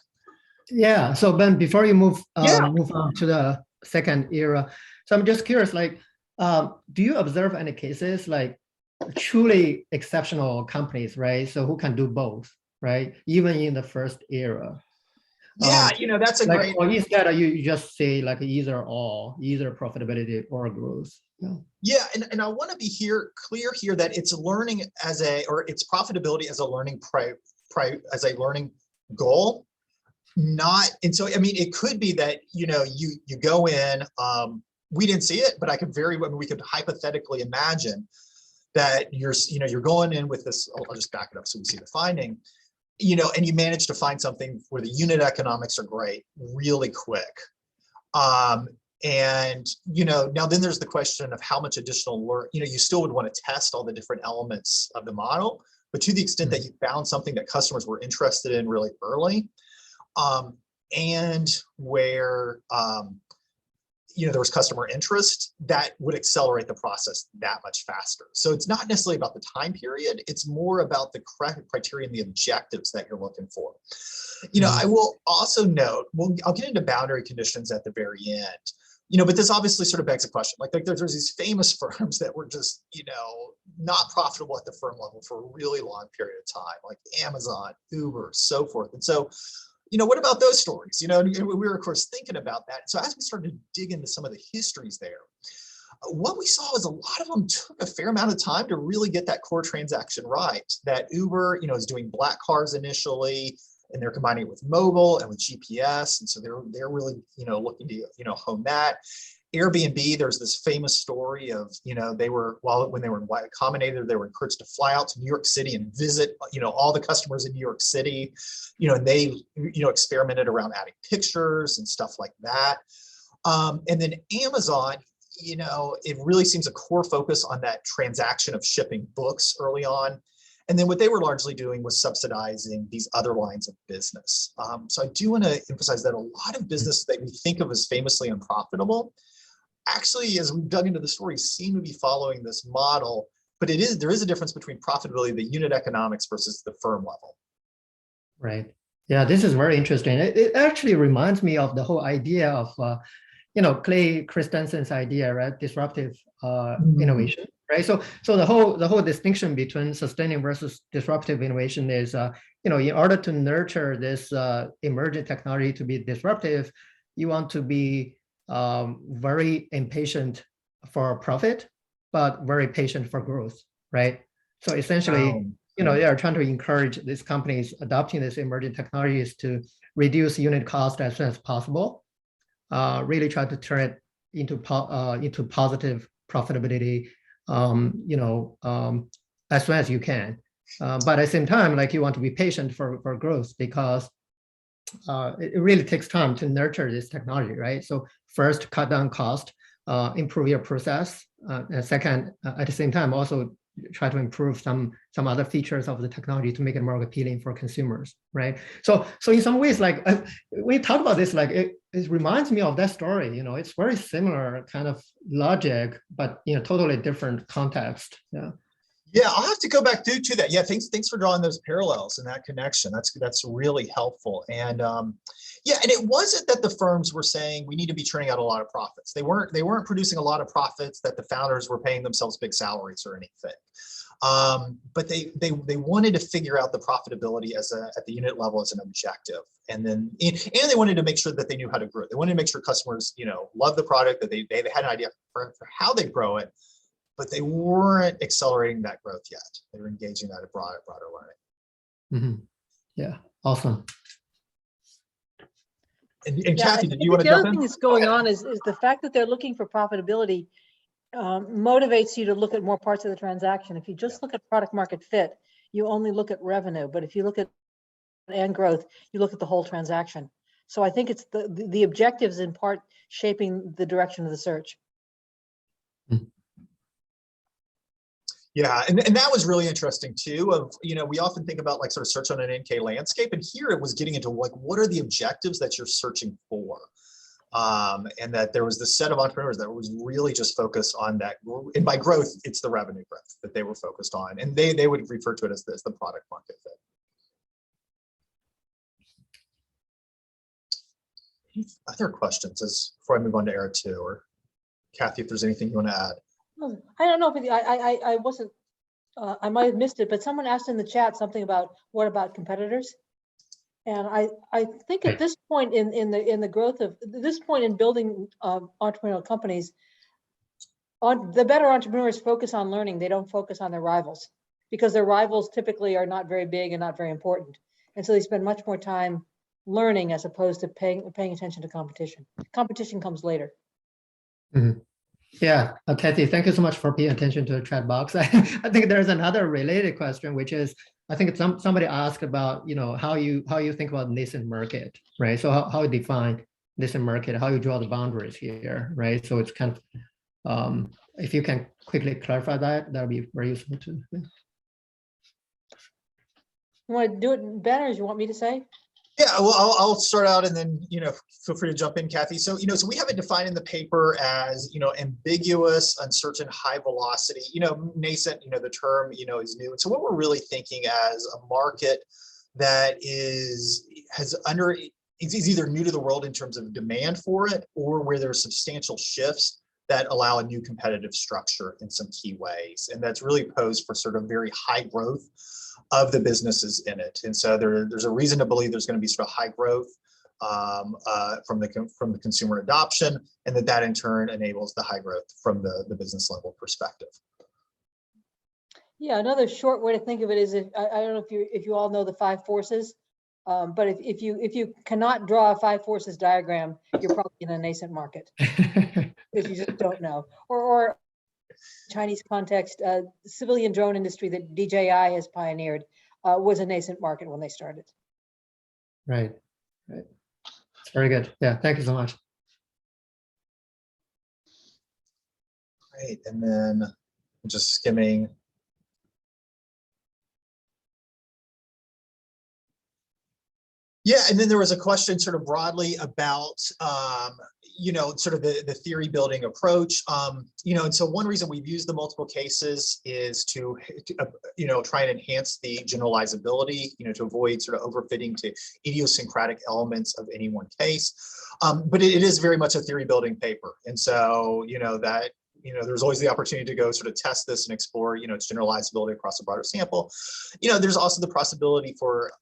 Yeah, so Ben, before you move on to the second era, so I'm just curious, like, do you observe any cases like truly exceptional companies, right? So who can do both, right? Even in the first era. Yeah, that's a great. Or instead, you just say like either profitability or growth. Yeah, and I want to be clear here that it's learning it's profitability as a learning as a learning goal, not. And so I mean, it could be that you go in. We didn't see it, but we could hypothetically imagine that you're going in with this. I'll just back it up so we see the finding. And you manage to find something where the unit economics are great really quick. And, now then there's the question of how much additional you still would want to test all the different elements of the model, but to the extent that you found something that customers were interested in really early, and where, there was customer interest, that would accelerate the process that much faster. So it's not necessarily about the time period, it's more about the correct criteria and the objectives that you're looking for. I will also note, I'll get into boundary conditions at the very end, but this obviously sort of begs a question. Like there's these famous firms that were just, not profitable at the firm level for a really long period of time, like Amazon, Uber, so forth. And so, what about those stories? And we were, of course, thinking about that. So as we started to dig into some of the histories there, what we saw was a lot of them took a fair amount of time to really get that core transaction right. That Uber, is doing black cars initially, and they're combining it with mobile and with GPS. And so they're really, looking to, hone that. Airbnb, there's this famous story of, they were, when they were in Y Combinator, they were encouraged to fly out to New York City and visit, all the customers in New York City, and they, experimented around adding pictures and stuff like that. And then Amazon, it really seems a core focus on that transaction of shipping books early on. And then what they were largely doing was subsidizing these other lines of business. So I do want to emphasize that a lot of business that we think of as famously unprofitable, actually, as we've dug into the story, seem to be following this model, but there is a difference between profitability, the unit economics versus the firm level. Right. Yeah, this is very interesting. It actually reminds me of the whole idea of, Clay Christensen's idea, right? Disruptive innovation, right? So the whole distinction between sustaining versus disruptive innovation is, in order to nurture this emerging technology to be disruptive, you want to be very impatient for profit, but very patient for growth, right? So essentially, they are trying to encourage these companies adopting these emerging technologies to reduce unit cost as soon as possible, really try to turn it into positive profitability, as soon as you can. But at the same time, like you want to be patient for growth because it really takes time to nurture this technology, right? So first, cut down cost, improve your process, and second, at the same time, also try to improve some other features of the technology to make it more appealing for consumers, right? So in some ways, like we talk about this, like it reminds me of that story. It's very similar kind of logic, but totally different context. Yeah. Yeah, I'll have to go back to that. Yeah, thanks for drawing those parallels and that connection. That's really helpful. And yeah, and it wasn't that the firms were saying we need to be churning out a lot of profits. They weren't producing a lot of profits that the founders were paying themselves big salaries or anything. But they wanted to figure out the profitability at the unit level as an objective, and they wanted to make sure that they knew how to grow it. They wanted to make sure customers love the product, that they had an idea for how they grow it. But they weren't accelerating that growth yet. They were engaging that at broader learning. Yeah, awesome. And Kathy, did you want to jump in? jump in? The other thing that's going on is the fact that they're looking for profitability motivates you to look at more parts of the transaction. If you just look at product market fit, you only look at revenue. But if you look at and growth, you look at the whole transaction. So I think it's the objectives in part shaping the direction of the search. Yeah, and that was really interesting too. Of we often think about like sort of search on an NK landscape, and here it was getting into like what are the objectives that you're searching for, and that there was this set of entrepreneurs that was really just focused on that. And by growth, it's the revenue growth that they were focused on, and they would refer to it as the product market fit. Other questions before I move on to Eric 2, or Kathy, if there's anything you want to add. I don't know if I wasn't, I might have missed it, but someone asked in the chat something about what about competitors? And I think at this point in the growth of this point in building entrepreneurial companies, the better entrepreneurs focus on learning. They don't focus on their rivals because their rivals typically are not very big and not very important. And so they spend much more time learning as opposed to paying attention to competition. Competition comes later. Yeah, Kathy, thank you so much for paying attention to the chat box. I think there's another related question, which is, I think somebody asked about, how you think about nascent market, right? So how you define this market, how you draw the boundaries here, right? So it's kind of, if you can quickly clarify that, that would be very useful too. Yeah. You want to do it in Ben, or do you want me to say? Yeah, well, I'll start out and then, feel free to jump in, Kathy. So, so we have it defined in the paper as, ambiguous, uncertain, high velocity, nascent, the term, is new. And so what we're really thinking as a market that is either new to the world in terms of demand for it, or where there's substantial shifts that allow a new competitive structure in some key ways. And that's really posed for sort of very high growth of the businesses in it. And so there's a reason to believe there's going to be sort of high growth from the consumer adoption, and that in turn enables the high growth from the business level perspective. Yeah, another short way to think of it is, I don't know if you all know the 5 forces, but if you cannot draw a 5 forces diagram, you're probably in a nascent market because you just don't know. Or Chinese context, civilian drone industry that DJI has pioneered was a nascent market when they started. Right. It's very good. Yeah, thank you so much. Great, and then I'm just skimming. Yeah, and then there was a question sort of broadly about, sort of the theory building approach. And so one reason we've used the multiple cases is to try and enhance the generalizability, to avoid sort of overfitting to idiosyncratic elements of any one case. But it is very much a theory building paper. And so, there's always the opportunity to go sort of test this and explore, its generalizability across a broader sample. There's also the possibility for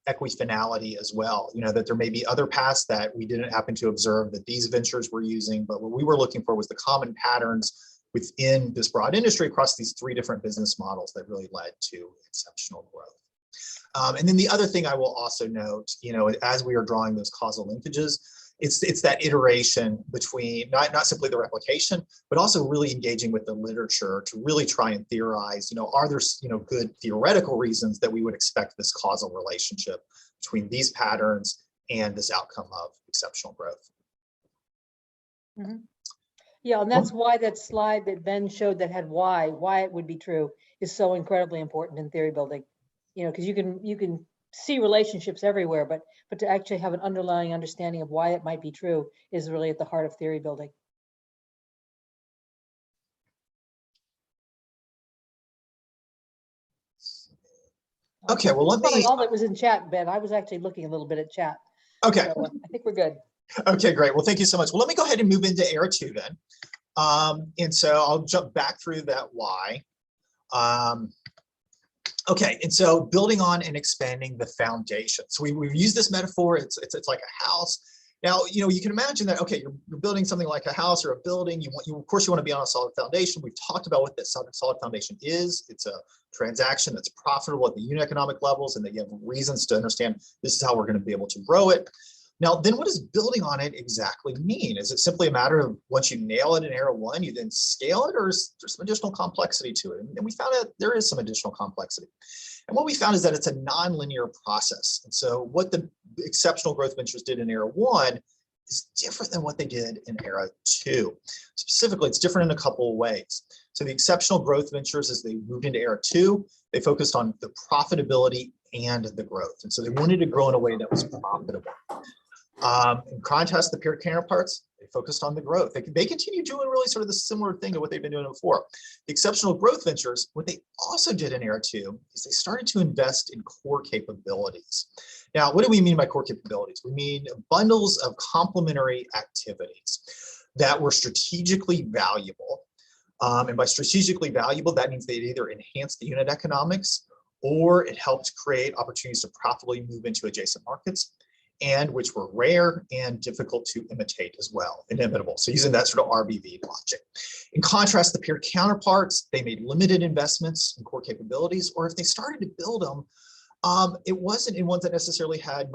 equifinality as well, that there may be other paths that we didn't happen to observe that these ventures were using, but what we were looking for was the common patterns within this broad industry across these 3 different business models that really led to exceptional growth. And then the other thing I will also note, as we are drawing those causal linkages, it's that iteration between not simply the replication, but also really engaging with the literature to really try and theorize, are there, good theoretical reasons that we would expect this causal relationship between these patterns and this outcome of exceptional growth. Mm-hmm. Yeah, and that's why that slide that Ben showed that had why it would be true is so incredibly important in theory building, because you can see relationships everywhere, but to actually have an underlying understanding of why it might be true is really at the heart of theory building. Okay, well, let me. All that was in chat, Ben. I was actually looking a little bit at chat. Okay. So, I think we're good. Okay, great. Well, thank you so much. Well, let me go ahead and move into era 2 then. And so I'll jump back through that why. Okay, and so building on and expanding the foundation. So we've used this metaphor. It's like a house. Now, you can imagine that, okay, you're building something like a house or a building. Of course, you want to be on a solid foundation. We've talked about what that solid foundation is. It's a transaction that's profitable at the unit economic levels, and that you have reasons to understand this is how we're going to be able to grow it. Now, then what does building on it exactly mean? Is it simply a matter of once you nail it in era 1, you then scale it, or is there some additional complexity to it? And we found out there is some additional complexity. And what we found is that it's a nonlinear process. And so what the exceptional growth ventures did in era 1 is different than what they did in era 2. Specifically, it's different in a couple of ways. So the exceptional growth ventures, as they moved into era 2, they focused on the profitability and the growth. And so they wanted to grow in a way that was profitable. In contrast, the peer counterparts, they focused on the growth. They continue doing really sort of the similar thing to what they've been doing before. The exceptional growth ventures, what they also did in era 2 is they started to invest in core capabilities. Now, what do we mean by core capabilities? We mean bundles of complementary activities that were strategically valuable. And by strategically valuable, that means they either enhance the unit economics or it helped create opportunities to profitably move into adjacent markets, and which were rare and difficult to imitate as well, inimitable. So using that sort of RBV logic. In contrast, the peer counterparts, they made limited investments in core capabilities, or if they started to build them, it wasn't in ones that necessarily had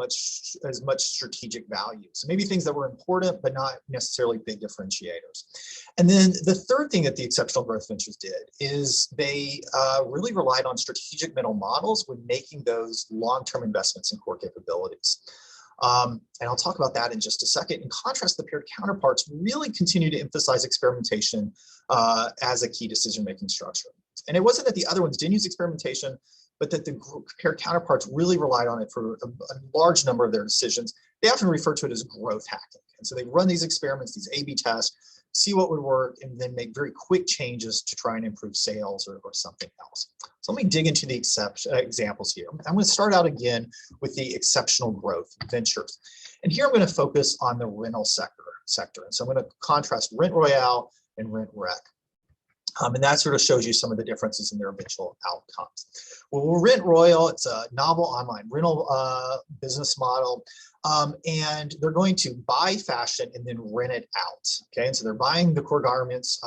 as much strategic value. So maybe things that were important, but not necessarily big differentiators. And then the third thing that the exceptional growth ventures did is they really relied on strategic mental models when making those long-term investments in core capabilities. And I'll talk about that in just a second. In contrast, the paired counterparts really continue to emphasize experimentation as a key decision-making structure. And it wasn't that the other ones didn't use experimentation, but that the paired counterparts really relied on it for a large number of their decisions. They often refer to it as growth hacking. And so they run these experiments, these A/B tests, see what would work, and then make very quick changes to try and improve sales or something else. So let me dig into the examples here. I'm going to start out again with the exceptional growth ventures. And here I'm going to focus on the rental sector. And so I'm going to contrast Rent Royale and Rent Rec. And that sort of shows you some of the differences in their eventual outcomes. Well, Rent Royale, it's a novel online rental business model. And they're going to buy fashion and then rent it out. Okay, and so they're buying the core garments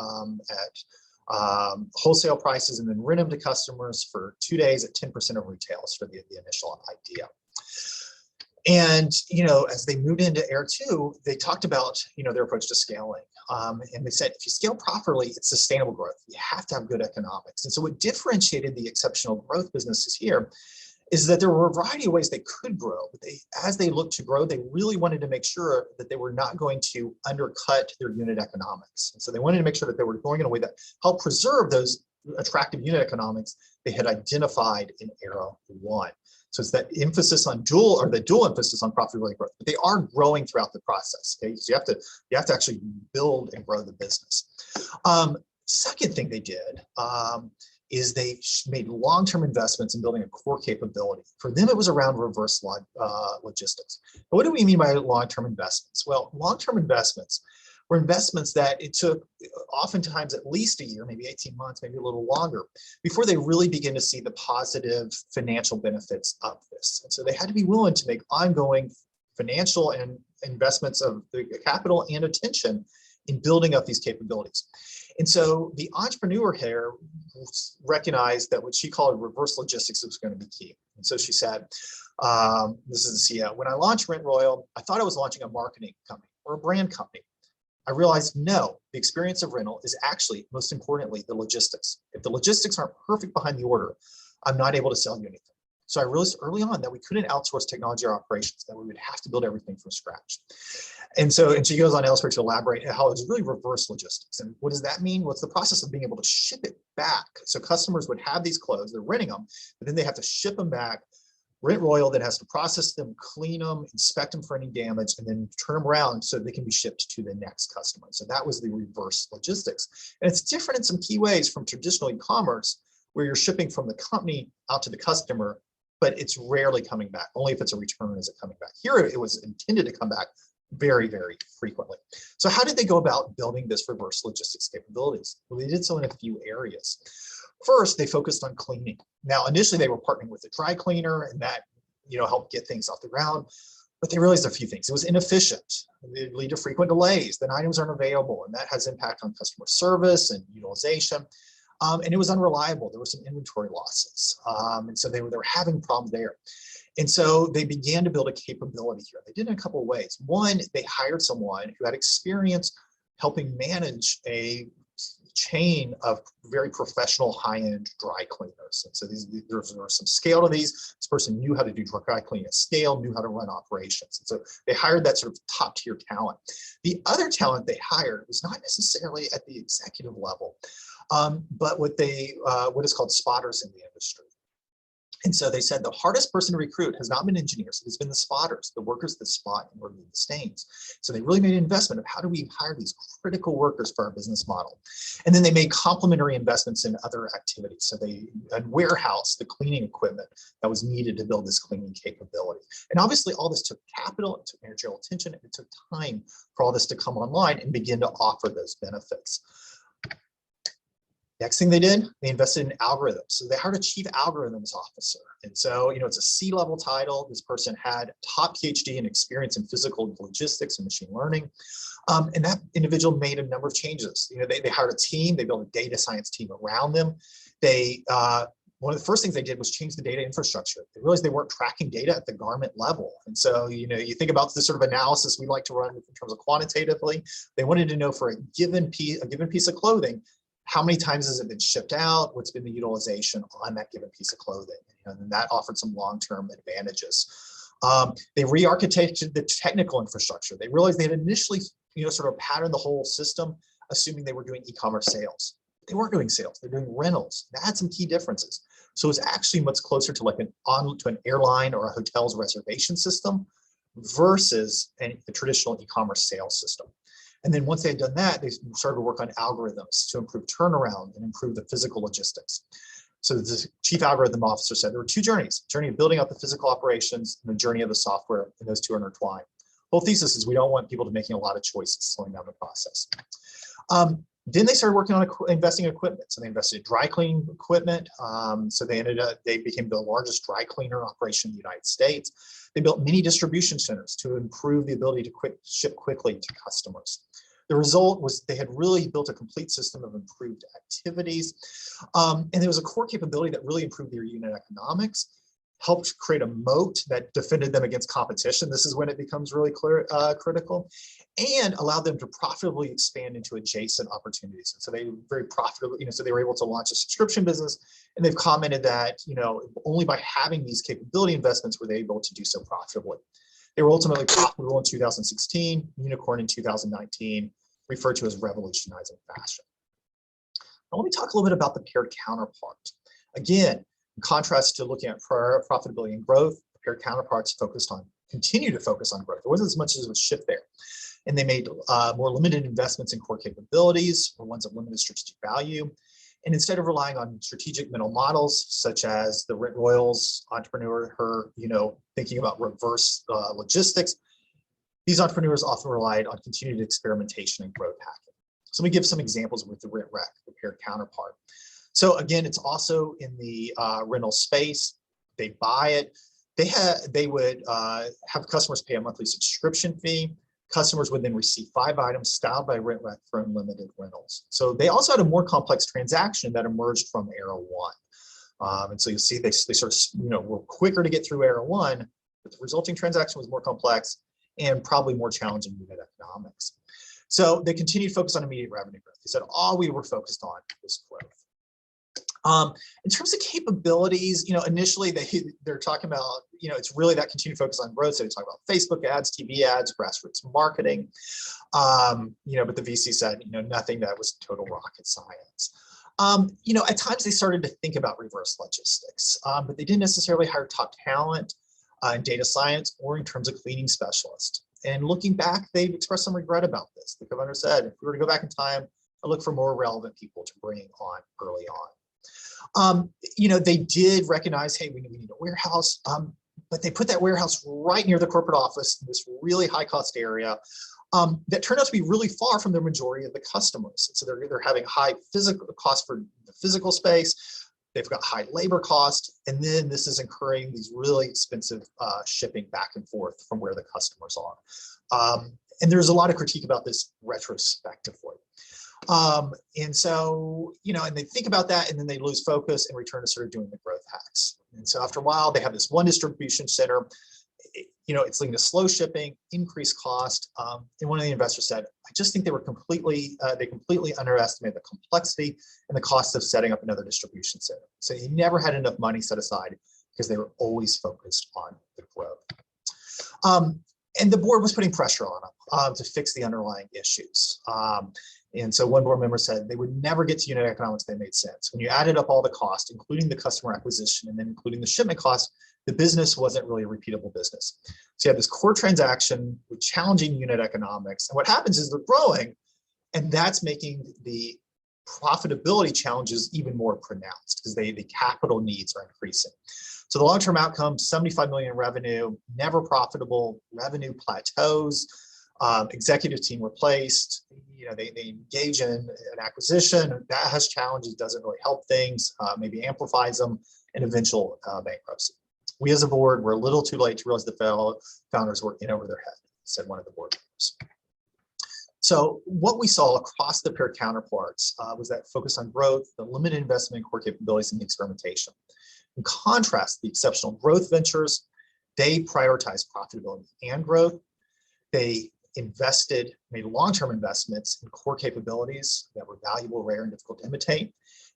at wholesale prices and then rent them to customers for 2 days at 10% of retails for the initial idea. And, you know, as they moved into Air 2, they talked about, you know, their approach to scaling. And they said, if you scale properly, it's sustainable growth. You have to have good economics. And so what differentiated the exceptional growth businesses here is that there were a variety of ways they could grow, but as they looked to grow, they really wanted to make sure that they were not going to undercut their unit economics. And so they wanted to make sure that they were going in a way that helped preserve those attractive unit economics they had identified in Era 1. So it's that emphasis on dual emphasis on profitability growth, but they are growing throughout the process. Okay, so you have to actually build and grow the business. Second thing they did is they made long-term investments in building a core capability. For them, it was around reverse logistics. But what do we mean by long-term investments? Well, long-term investments were investments that it took oftentimes at least a year, maybe 18 months, maybe a little longer, before they really begin to see the positive financial benefits of this. And so they had to be willing to make ongoing financial and investments of the capital and attention in building up these capabilities. And so the entrepreneur here recognized that what she called reverse logistics was going to be key. And so she said, this is the CEO, when I launched Rent Royal, I thought I was launching a marketing company or a brand company. I realized, no, the experience of rental is actually, most importantly, the logistics. If the logistics aren't perfect behind the order, I'm not able to sell you anything. So I realized early on that we couldn't outsource technology or operations, that we would have to build everything from scratch. And she goes on elsewhere to elaborate how it's really reverse logistics. And what does that mean? What's the process of being able to ship it back? So customers would have these clothes, they're renting them, but then they have to ship them back. Rent Royal then has to process them, clean them, inspect them for any damage, and then turn them around so they can be shipped to the next customer. So that was the reverse logistics. And it's different in some key ways from traditional e-commerce, where you're shipping from the company out to the customer, but it's rarely coming back. Only if it's a return is it coming back. Here, it was intended to come back very, very frequently. So how did they go about building this reverse logistics capabilities? Well, they did so in a few areas. First, they focused on cleaning. Now, initially they were partnering with a dry cleaner, and that, you know, helped get things off the ground. But they realized a few things. It was inefficient. It lead to frequent delays. Then items aren't available, and that has impact on customer service and utilization. And it was unreliable. There were some inventory losses. And so they were having problems there. And so they began to build a capability here. They did it in a couple of ways. One, they hired someone who had experience helping manage a chain of very professional high-end dry cleaners. And so there was some scale to these. This person knew how to do dry cleaning at scale, knew how to run operations. And so they hired that sort of top-tier talent. The other talent they hired was not necessarily at the executive level, but what is called spotters in the industry. And so they said the hardest person to recruit has not been engineers, it's been the spotters, the workers that spot and remove the stains. So they really made an investment of how do we hire these critical workers for our business model. And then they made complementary investments in other activities. So they had warehouse, the cleaning equipment that was needed to build this cleaning capability. And obviously all this took capital, it took managerial attention, and it took time for all this to come online and begin to offer those benefits. Next thing they did, they invested in algorithms. So they hired a chief algorithms officer. And so, you know, it's a C-level title. This person had top PhD and experience in physical logistics and machine learning. And that individual made a number of changes. You know, they hired a team, they built a data science team around them. One of the first things they did was change the data infrastructure. They realized they weren't tracking data at the garment level. And so, you know, you think about the sort of analysis we like to run in terms of quantitatively. They wanted to know for a given piece of clothing, how many times has it been shipped out? What's been the utilization on that given piece of clothing? And that offered some long-term advantages. They re-architected the technical infrastructure. They realized they had initially, sort of patterned the whole system, assuming they were doing e-commerce sales. They weren't doing sales, they're doing rentals. That had some key differences. So it's actually much closer to like an airline or a hotel's reservation system versus a traditional e-commerce sales system. And then once they had done that, they started to work on algorithms to improve turnaround and improve the physical logistics. So the chief algorithm officer said there were two journeys: journey of building out the physical operations and the journey of the software, and those two are intertwined. Whole thesis is we don't want people to making a lot of choices, slowing down the process. Then they started working on investing in equipment. So they invested in dry cleaning equipment. So they became the largest dry cleaner operation in the United States. They built mini distribution centers to improve the ability to ship quickly to customers. The result was they had really built a complete system of improved activities. And there was a core capability that really improved their unit economics, helped create a moat that defended them against competition. This is when it becomes really critical, and allowed them to profitably expand into adjacent opportunities. And so they were very profitable, so they were able to launch a subscription business. And they've commented that, only by having these capability investments were they able to do so profitably. They were ultimately profitable in 2016, unicorn in 2019, referred to as revolutionizing fashion. Now, let me talk a little bit about the paired counterpart. Again, in contrast to looking at profitability and growth, the paired counterparts continue to focus on growth. There wasn't as much as a shift there. And they made more limited investments in core capabilities, or ones of limited strategic value. And instead of relying on strategic mental models, such as the Rick Royals entrepreneur, thinking about reverse logistics, these entrepreneurs often relied on continued experimentation and growth hacking. So let me give some examples with the RentRec, the paired counterpart. So again, it's also in the rental space. They buy it. They would have customers pay a monthly subscription fee. Customers would then receive 5 items styled by RentRec for unlimited rentals. So they also had a more complex transaction that emerged from Era 1. And so you'll see they sort of were quicker to get through Era 1, but the resulting transaction was more complex and probably more challenging unit economics. So they continued to focus on immediate revenue growth. They said all we were focused on was growth. In terms of capabilities, initially they're talking about, it's really that continued focus on growth. So they talk about Facebook ads, TV ads, grassroots marketing, but the VC said, nothing that was total rocket science. At times they started to think about reverse logistics, but they didn't necessarily hire top talent in data science or in terms of cleaning specialists. And looking back, they've expressed some regret about this. The governor said, if we were to go back in time, I'd look for more relevant people to bring on early on. They did recognize, hey, we need a warehouse, but they put that warehouse right near the corporate office in this really high cost area that turned out to be really far from the majority of the customers. So they're having high physical cost for the physical space. They've got high labor cost, and then this is incurring these really expensive shipping back and forth from where the customers are. And there's a lot of critique about this retrospectively. And so, and they think about that, and then they lose focus and return to sort of doing the growth hacks. And so after a while, they have this one distribution center. It's leading to slow shipping, increased cost. And one of the investors said, I just think they completely underestimated the complexity and the cost of setting up another distribution center. So he never had enough money set aside because they were always focused on the growth. And the board was putting pressure on them to fix the underlying issues. And so one board member said they would never get to unit economics that made sense. When you added up all the costs, including the customer acquisition and then including the shipment cost, the business wasn't really a repeatable business. So you have this core transaction with challenging unit economics. And what happens is they're growing, and that's making the profitability challenges even more pronounced because the capital needs are increasing. So the long-term outcome, 75 million in revenue, never profitable, revenue plateaus, executive team replaced, they engage in an acquisition that has challenges, doesn't really help things, maybe amplifies them, and eventual bankruptcy. We as a board were a little too late to realize the founders were in over their head, said one of the board members. So what we saw across the paired counterparts was that focus on growth, the limited investment in core capabilities, and the experimentation. In contrast, the exceptional growth ventures, they prioritized profitability and growth. They made long-term investments in core capabilities that were valuable, rare, and difficult to imitate.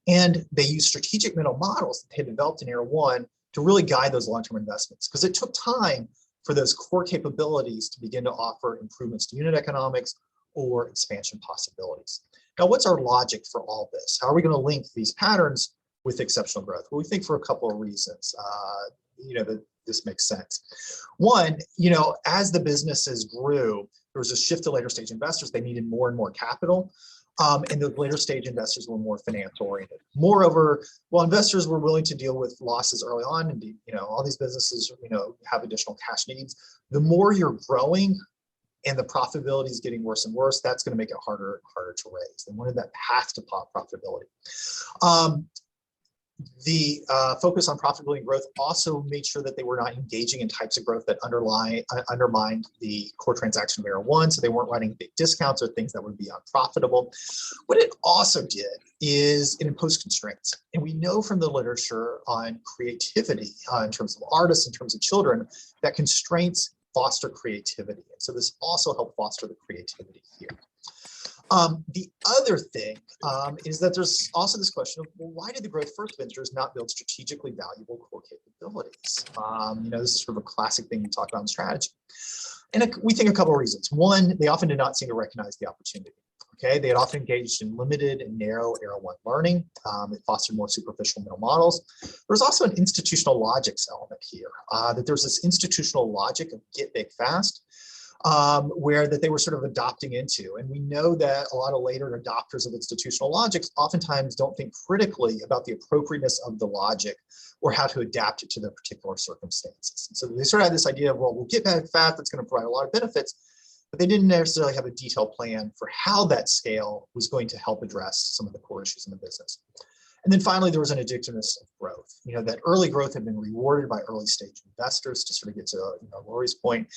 And they used strategic mental models that they had developed in Era 1 to really guide those long-term investments, because it took time for those core capabilities to begin to offer improvements to unit economics or expansion possibilities. Now, what's our logic for all this? How are we going to link these patterns with exceptional growth? Well, we think for a couple of reasons, that this makes sense. One, as the businesses grew, there was a shift to later stage investors. They needed more and more capital. And the later stage investors were more finance oriented. Moreover, while investors were willing to deal with losses early on, and all these businesses, have additional cash needs, the more you're growing and the profitability is getting worse and worse, that's going to make it harder and harder to raise. They wanted that path to profitability. The focus on profitability and growth also made sure that they were not engaging in types of growth that undermined the core transaction of era one, so they weren't running big discounts or things that would be unprofitable. What it also did is it imposed constraints. And we know from the literature on creativity, in terms of artists, in terms of children, that constraints foster creativity. And so this also helped foster the creativity here. The other thing is that there's also this question of, well, why did the growth first ventures not build strategically valuable core capabilities? This is sort of a classic thing we talk about in strategy. And we think a couple of reasons. One, they often did not seem to recognize the opportunity. Okay, they had often engaged in limited and narrow era one learning. It fostered more superficial middle models. There's also an institutional logics element here, that there's this institutional logic of get big fast, where that they were sort of adopting into. And we know that a lot of later adopters of institutional logics oftentimes don't think critically about the appropriateness of the logic or how to adapt it to their particular circumstances. And so they sort of had this idea of, well, we'll get big fast, that's going to provide a lot of benefits, but they didn't necessarily have a detailed plan for how that scale was going to help address some of the core issues in the business. And then finally, there was an addictiveness of growth. That early growth had been rewarded by early stage investors, to sort of get to Lori's point,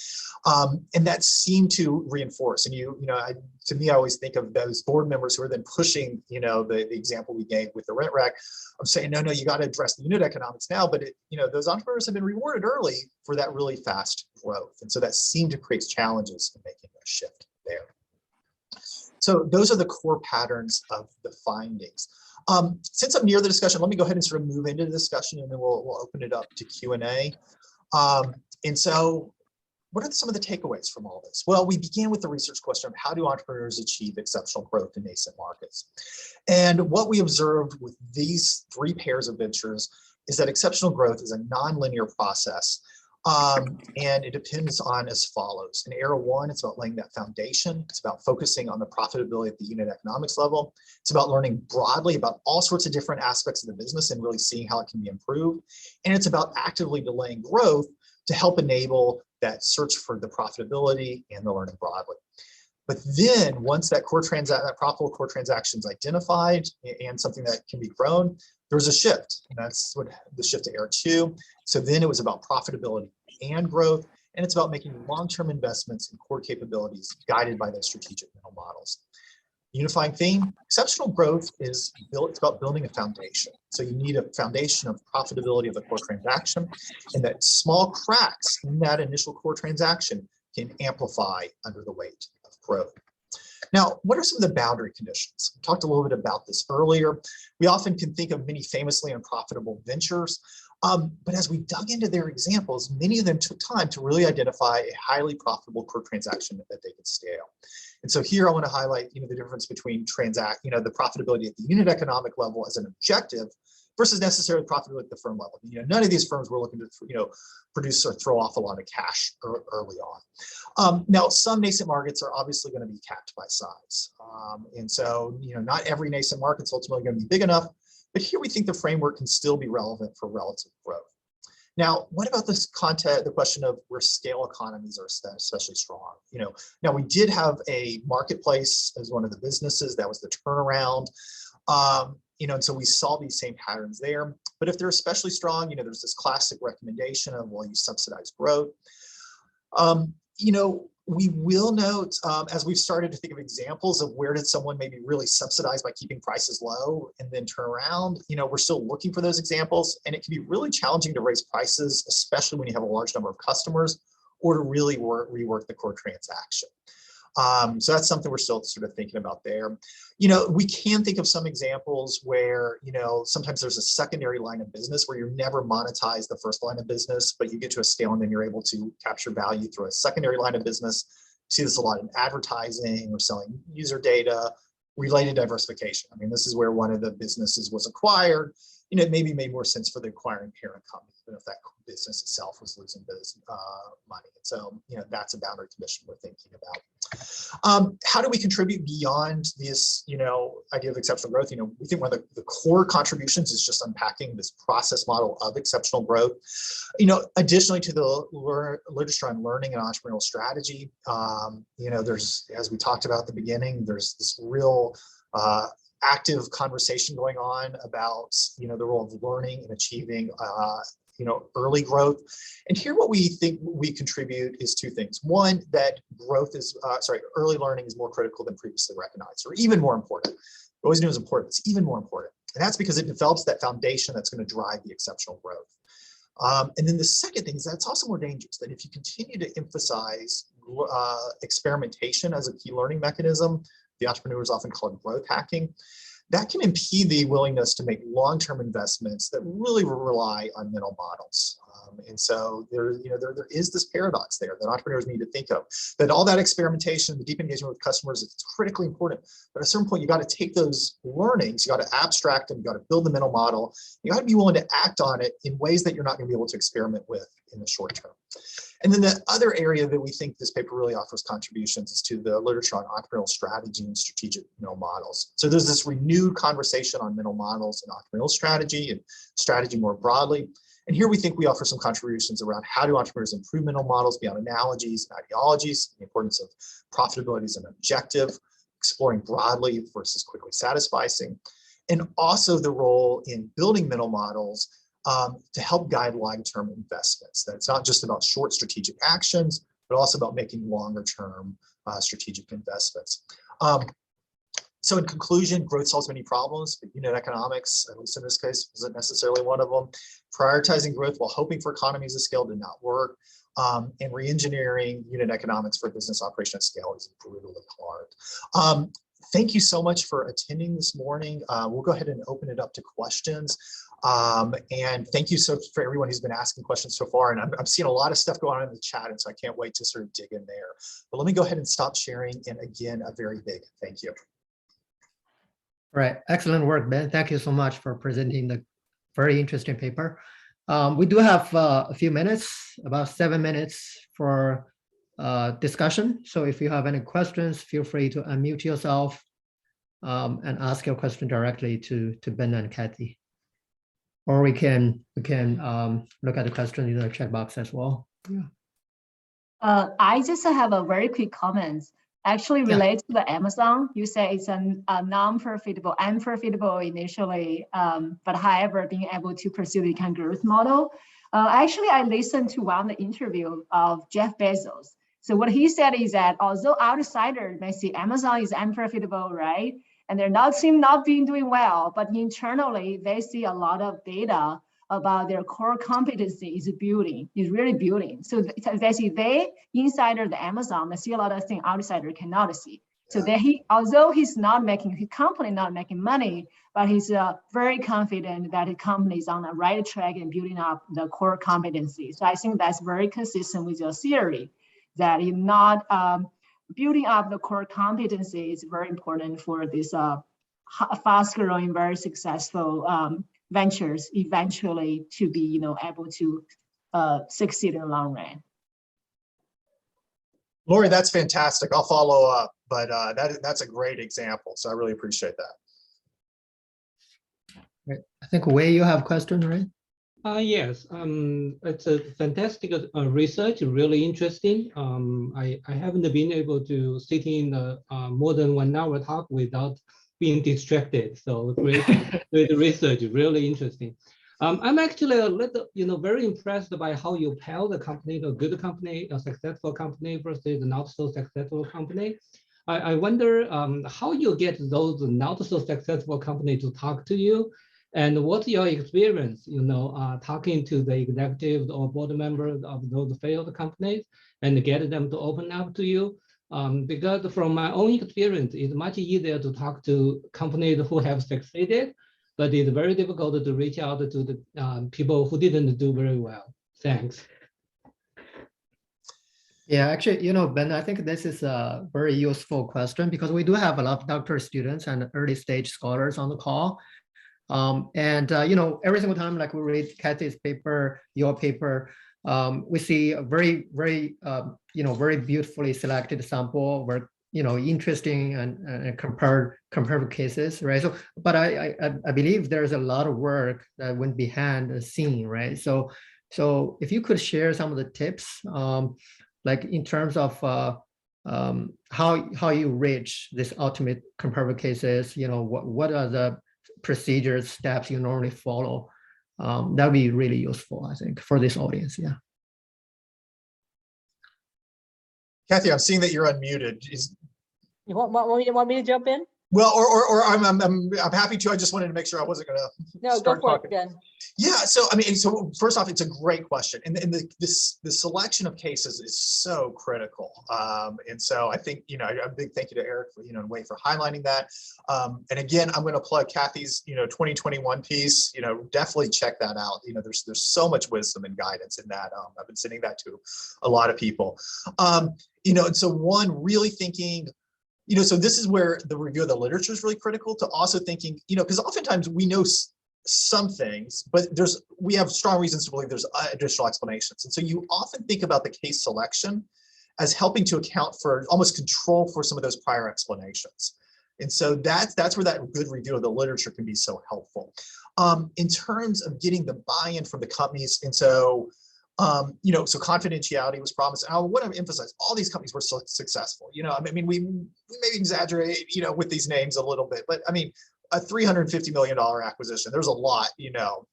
and that seemed to reinforce. And to me, I always think of those board members who are then pushing, the example we gave with the rent rack, of saying, no, you got to address the unit economics now. But those entrepreneurs have been rewarded early for that really fast growth, and so that seemed to create challenges in making a shift there. So those are the core patterns of the findings. Since I'm near the discussion, let me go ahead and sort of move into the discussion, and then we'll open it up to Q&A. And so what are some of the takeaways from all this? Well, we began with the research question of how do entrepreneurs achieve exceptional growth in nascent markets? And what we observed with these three pairs of ventures is that exceptional growth is a nonlinear process. And it depends on as follows. In era one, it's about laying that foundation. It's about focusing on the profitability at the unit economics level. It's about learning broadly about all sorts of different aspects of the business and really seeing how it can be improved. And it's about actively delaying growth to help enable that search for the profitability and the learning broadly. But then once that profitable core transaction is identified and something that can be grown, there's a shift, and that's what the shift to era two. So then it was about profitability and growth, and it's about making long-term investments in core capabilities guided by those strategic mental models. Unifying theme, exceptional growth is it's about building a foundation. So you need a foundation of profitability of the core transaction, and that small cracks in that initial core transaction can amplify under the weight of growth. Now, what are some of the boundary conditions? We talked a little bit about this earlier. We often can think of many famously unprofitable ventures, but as we dug into their examples, many of them took time to really identify a highly profitable core transaction that they could scale. And so here I want to highlight, the difference between the profitability at the unit economic level as an objective versus necessarily profitability at the firm level. None of these firms were looking to, produce or throw off a lot of cash early on. Now, some nascent markets are obviously going to be capped by size. And so, not every nascent market is ultimately going to be big enough, but here we think the framework can still be relevant for relative growth. Now, what about this the question of where scale economies are especially strong? Now we did have a marketplace as one of the businesses that was the turnaround. And so we saw these same patterns there. But if they're especially strong, there's this classic recommendation of, well, you subsidize growth. We will note, as we've started to think of examples of where did someone maybe really subsidize by keeping prices low and then turn around, we're still looking for those examples. And it can be really challenging to raise prices, especially when you have a large number of customers, or to really rework the core transaction. So that's something we're still sort of thinking about there. We can think of some examples where, sometimes there's a secondary line of business where you never monetize the first line of business, but you get to a scale and then you're able to capture value through a secondary line of business. You see this a lot in advertising or selling user data, related diversification. I mean, this is where one of the businesses was acquired. It maybe made more sense for the acquiring parent company than if that business itself was losing money. And so, that's a boundary condition we're thinking about. How do we contribute beyond this, idea of exceptional growth? We think one of the core contributions is just unpacking this process model of exceptional growth. Additionally to the literature on learning and entrepreneurial strategy, there's, as we talked about at the beginning, there's this real active conversation going on about the role of learning and achieving early growth. And here what we think we contribute is two things. One, that early learning is more critical than previously recognized, or even more important. We always knew it was important, it's even more important. And that's because it develops that foundation that's going to drive the exceptional growth. And then the second thing is that it's also more dangerous, that if you continue to emphasize experimentation as a key learning mechanism, the entrepreneurs often call it growth hacking, that can impede the willingness to make long-term investments that really rely on mental models. And so there is this paradox there that entrepreneurs need to think of, that all that experimentation, the deep engagement with customers, it's critically important. But at a certain point, you got to take those learnings, you got to abstract them, you got to build the mental model. You got to be willing to act on it in ways that you're not going to be able to experiment with in the short term. And then the other area that we think this paper really offers contributions is to the literature on entrepreneurial strategy and strategic mental models. So there's this renewed conversation on mental models and entrepreneurial strategy and strategy more broadly. And here we think we offer some contributions around how do entrepreneurs improve mental models beyond analogies and ideologies, the importance of profitability as an objective, exploring broadly versus quickly satisfying, and also the role in building mental models to help guide long-term investments. That it's not just about short strategic actions, but also about making longer-term strategic investments. So in conclusion, growth solves many problems, but unit economics, at least in this case, isn't necessarily one of them. Prioritizing growth while hoping for economies of scale did not work. And re-engineering unit economics for business operation at scale is brutally hard. Thank you so much for attending this morning. We'll go ahead and open it up to questions. And thank you for everyone who's been asking questions so far. And I'm seeing a lot of stuff going on in the chat, and so I can't wait to sort of dig in there. But let me go ahead and stop sharing. And again, a very big thank you. Right, excellent work, Ben. Thank you so much for presenting the very interesting paper. We do have a few minutes, about 7 minutes for discussion. So if you have any questions, feel free to unmute yourself and ask your question directly to Ben and Kathy. Or we can look at the question in the chat box as well. Yeah. I just have a very quick comment. Actually related to the Amazon, you say it's a non-profitable, unprofitable initially, but however, being able to pursue the kind of growth model. Actually, I listened to one of the interview of Jeff Bezos. So what he said is that although outsiders may see Amazon is unprofitable, right? And they're not doing well, but internally they see a lot of data about their core competency is really building. So they see insider the Amazon, they see a lot of things outsider cannot see. So that although his company not making money, but he's very confident that his company is on the right track in building up the core competency. So I think that's very consistent with your theory, that you're not building up the core competency is very important for this fast growing, very successful ventures eventually to be able to succeed in the long run. Lori, that's fantastic. I'll follow up, but that's a great example. So I really appreciate that. Right. I think Wei, you have a question, right? Yes, it's a fantastic research, really interesting. I haven't been able to sit in more than 1 hour talk without being distracted. So great research, really interesting. I'm actually a little, very impressed by how you pair the company, a good company, a successful company versus a not so successful company. I wonder how you get those not so successful companies to talk to you, and what's your experience, talking to the executives or board members of those failed companies and get them to open up to you. Because from my own experience, it's much easier to talk to companies who have succeeded, but it's very difficult to reach out to the people who didn't do very well. Thanks. Yeah, actually, you know, Ben, I think this is a very useful question because we do have a lot of doctoral students and early stage scholars on the call. You know, every single time, like we read Kathy's paper, your paper, we see a very, you know, very beautifully selected sample, very, you know, interesting and comparative cases, right? So, but I believe there's a lot of work that went behind the scene, right? So if you could share some of the tips, like in terms of how you reach this ultimate comparative cases, you know, what are the procedures, steps you normally follow? That'd be really useful, I think, for this audience. Yeah. Kathy, I'm seeing that you're unmuted. You want me to jump in? Well, or I'm happy to. I just wanted to make sure I wasn't going to. No, go for it, Ben. Yeah. So I mean, so first off, it's a great question, and the selection of cases is so critical. And so I think, you know, a big thank you to Eric for, you know, in a way for highlighting that. And again, I'm going to plug Kathy's, you know, 2021 piece. You know, definitely check that out. You know, there's so much wisdom and guidance in that. I've been sending that to a lot of people. You know, and so one, really thinking. You know, so this is where the review of the literature is really critical, to also thinking, you know, because oftentimes we know some things, but we have strong reasons to believe there's additional explanations. And so you often think about the case selection as helping to account for almost control for some of those prior explanations. And so that's where that good review of the literature can be so helpful. In terms of getting the buy-in from the companies, and so you know, so confidentiality was promised. And I want to emphasize, all these companies were so successful. You know, I mean, we maybe exaggerate, you know, with these names a little bit, but I mean, a $350 million acquisition, there's a lot, you know,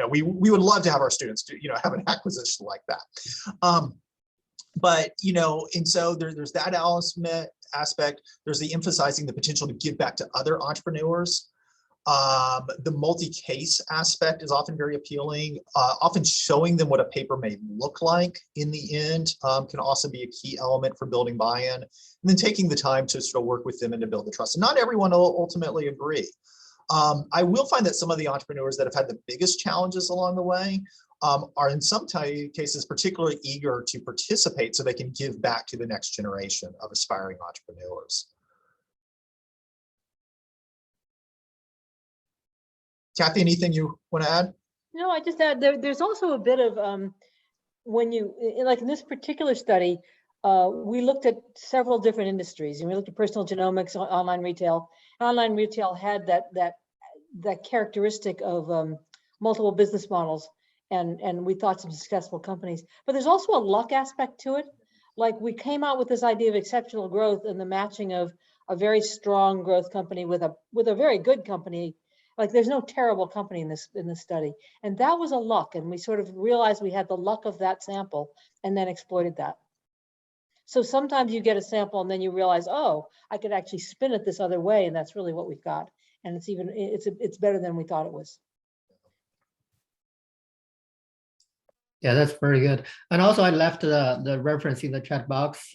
we would love to have our students do, you know, have an acquisition like that. But, you know, and so there's that aspect. There's the emphasizing the potential to give back to other entrepreneurs. The multi-case aspect is often very appealing. Often showing them what a paper may look like in the end can also be a key element for building buy-in. And then taking the time to sort of work with them and to build the trust. And not everyone will ultimately agree. I will find that some of the entrepreneurs that have had the biggest challenges along the way are in some cases particularly eager to participate so they can give back to the next generation of aspiring entrepreneurs. Kathy, anything you want to add? No, I just add there's also a bit of when you, like in this particular study, we looked at several different industries, and we looked at personal genomics, online retail. Online retail had that characteristic of multiple business models, and we thought some successful companies. But there's also a luck aspect to it. Like we came out with this idea of exceptional growth and the matching of a very strong growth company with a very good company. Like there's no terrible company in this study. And that was a luck. And we sort of realized we had the luck of that sample and then exploited that. So sometimes you get a sample and then you realize, oh, I could actually spin it this other way. And that's really what we've got. And it's better than we thought it was. Yeah, that's very good. And also I left the reference in the chat box.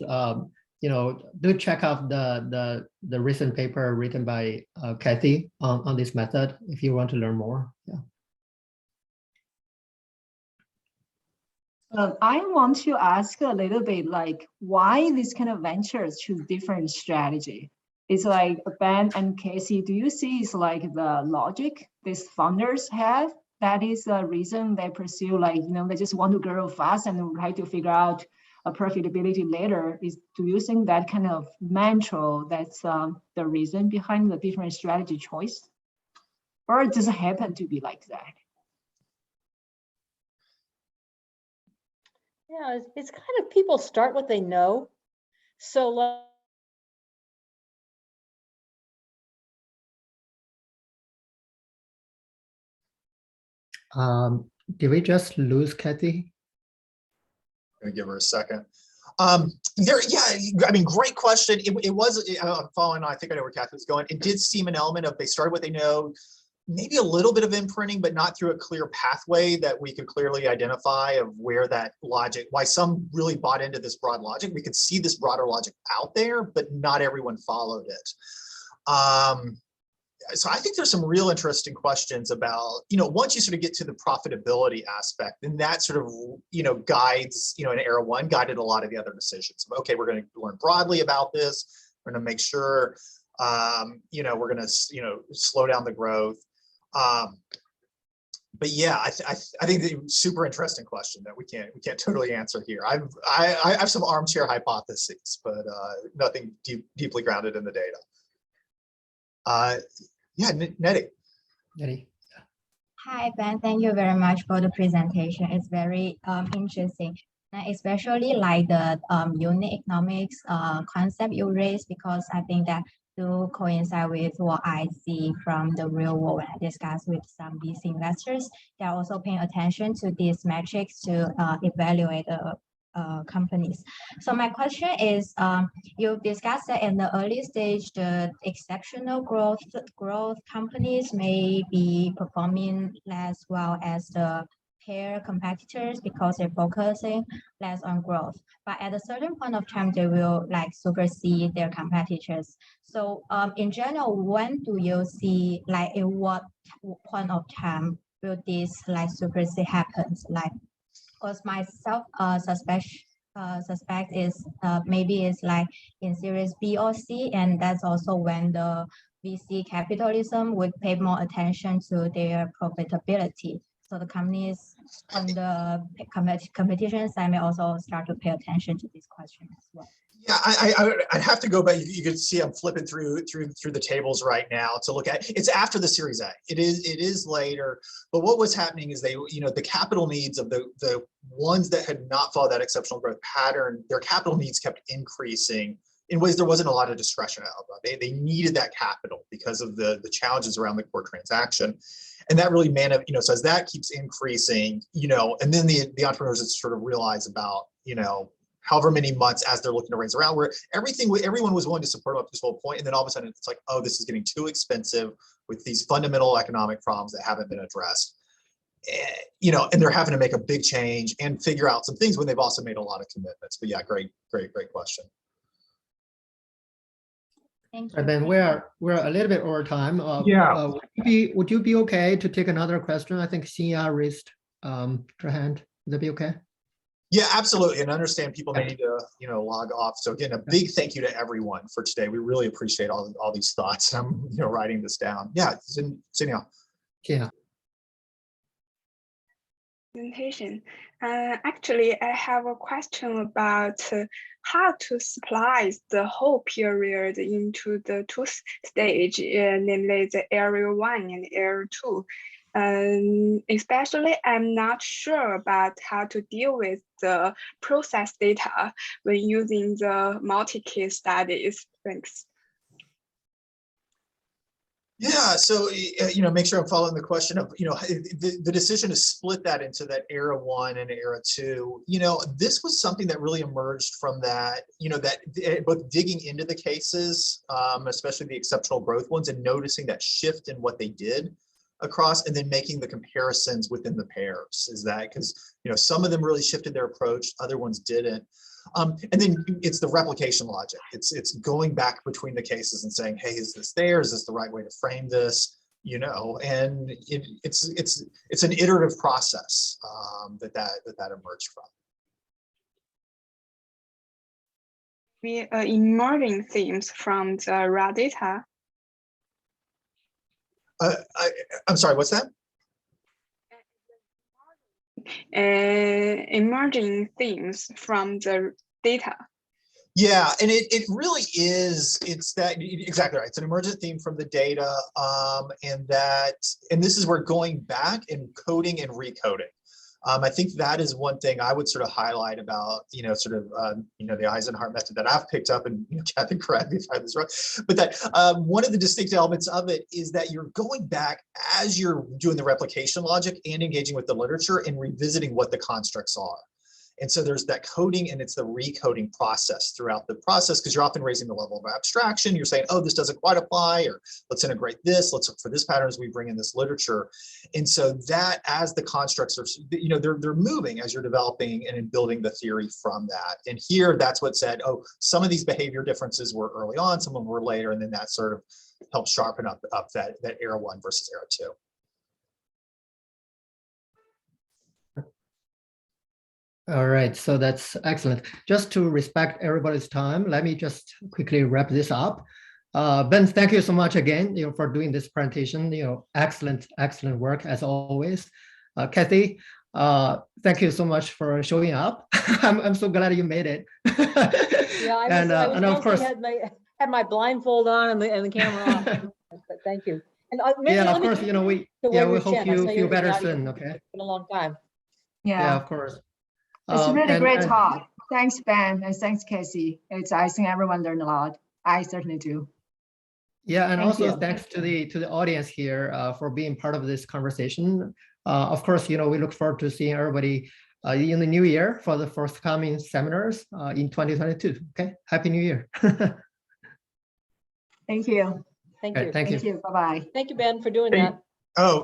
You know, do check out the recent paper written by Kathy on this method if you want to learn more. Yeah. I want to ask a little bit, like, why these kind of ventures choose different strategy? It's like Ben and Casey, do you see it's like the logic these founders have? That is the reason they pursue, like, you know, they just want to grow fast and try to figure out a profitability later. Do you think that kind of mantra, that's the reason behind the different strategy choice? Or does it happen to be like that? Yeah, it's kind of people start what they know. So did we just lose Kathy? I'm gonna give her a second. Yeah, I mean, great question. It was following on, I think I know where Kathy was going. It did seem an element of they started what they know, maybe a little bit of imprinting, but not through a clear pathway that we could clearly identify of where that logic, why some really bought into this broad logic. We could see this broader logic out there, but not everyone followed it. So I think there's some real interesting questions about, once you sort of get to the profitability aspect, then that sort of, guides, in era one, guided a lot of the other decisions. Okay, we're going to learn broadly about this. We're going to make sure, we're going to, slow down the growth. But yeah, I think the super interesting question that we can't totally answer here. I have some armchair hypotheses, but nothing deeply grounded in the data. Yeah, Nettie. Hi, Ben. Thank you very much for the presentation. It's very interesting, especially like the unit economics concept you raised, because I think that do coincide with what I see from the real world when I discuss with some VC investors. They're also paying attention to these metrics to evaluate companies. So my question is, you discussed that in the early stage, the exceptional growth companies may be performing less well as the peer competitors because they're focusing less on growth. But at a certain point of time, they will like supersede their competitors. So in general, when do you see, like in what point of time will this like supersede happens? Like, because myself suspect is maybe it's like in series B or C, and that's also when the VC capitalism would pay more attention to their profitability. So the companies on the competition side may also start to pay attention to this question as well. Yeah, I'd have to go back. You can see I'm flipping through the tables right now to look at. It's after the Series A. It is later. But what was happening is they, the capital needs of the ones that had not followed that exceptional growth pattern, their capital needs kept increasing in ways there wasn't a lot of discretion about. They needed that capital because of the challenges around the core transaction. And that really so as that keeps increasing, and then the entrepreneurs sort of realize about, however many months as they're looking to raise around, where everyone was willing to support them up to this whole point, and then all of a sudden it's like, oh, this is getting too expensive with these fundamental economic problems that haven't been addressed. And they're having to make a big change and figure out some things when they've also made a lot of commitments. But yeah, great question. Thank you. And then we're a little bit over time. Yeah. Would you be okay to take another question? I think Xinya raised her hand. Would that be okay? Yeah, absolutely. And understand people may need to, log off. So again, a big thank you to everyone for today. We really appreciate all these thoughts. I'm, writing this down. Yeah, Xinya. Yeah. Presentation. Actually, I have a question about how to splice the whole period into the two stage, namely the area 1 and area 2. Especially, I'm not sure about how to deal with the process data when using the multi-case studies. Thanks. Yeah, so make sure I'm following the question of the decision to split that into that era 1 and era 2. This was something that really emerged from that. That both digging into the cases, especially the exceptional growth ones, and noticing that shift in what they did across, and then making the comparisons within the pairs. Is that because some of them really shifted their approach, other ones didn't. And then it's the replication logic. It's going back between the cases and saying, hey, is this there? Is this the right way to frame this? And it's an iterative process that emerged from. Emerging themes from the raw data. I'm sorry, what's that? Emerging themes from the data. Yeah, and it really is, it's that, exactly right. It's an emergent theme from the data, and this is where going back and coding and recoding. I think that is one thing I would sort of highlight about, the Eisenhardt method that I've picked up, and Kathy, correct me if I have this wrong, but that one of the distinct elements of it is that you're going back as you're doing the replication logic and engaging with the literature and revisiting what the constructs are. And so there's that coding, and it's the recoding process throughout the process, because you're often raising the level of abstraction. You're saying, oh, this doesn't quite apply, or let's integrate this, let's look for this pattern as we bring in this literature. And so that, as the constructs are, you know, they're moving as you're developing and in building the theory from that. And here, that's what said, oh, some of these behavior differences were early on, some of them were later, and then that sort of helps sharpen up that era 1 versus era 2. All right, so that's excellent. Just to respect everybody's time, let me just quickly wrap this up. Ben, thank you so much again, you know, for doing this presentation. You know, excellent work as always. Kathy, thank you so much for showing up. I'm so glad you made it. Yeah, I and of course, had my blindfold on and the camera off. But thank you. And yeah, of course, you know, we hope you feel better audio. soon. Okay. It's been a long time. Yeah, of course. It's a really great talk. Thanks, Ben, and thanks, Casey. I think everyone learned a lot. I certainly do. Yeah, and Thank also you. thanks to the audience here for being part of this conversation. Of course, you know, we look forward to seeing everybody in the new year for the forthcoming seminars in 2022. Okay, Happy New Year. Thank you. Thank you. Thank you. Bye-bye. Thank you, Ben, for doing that. Oh,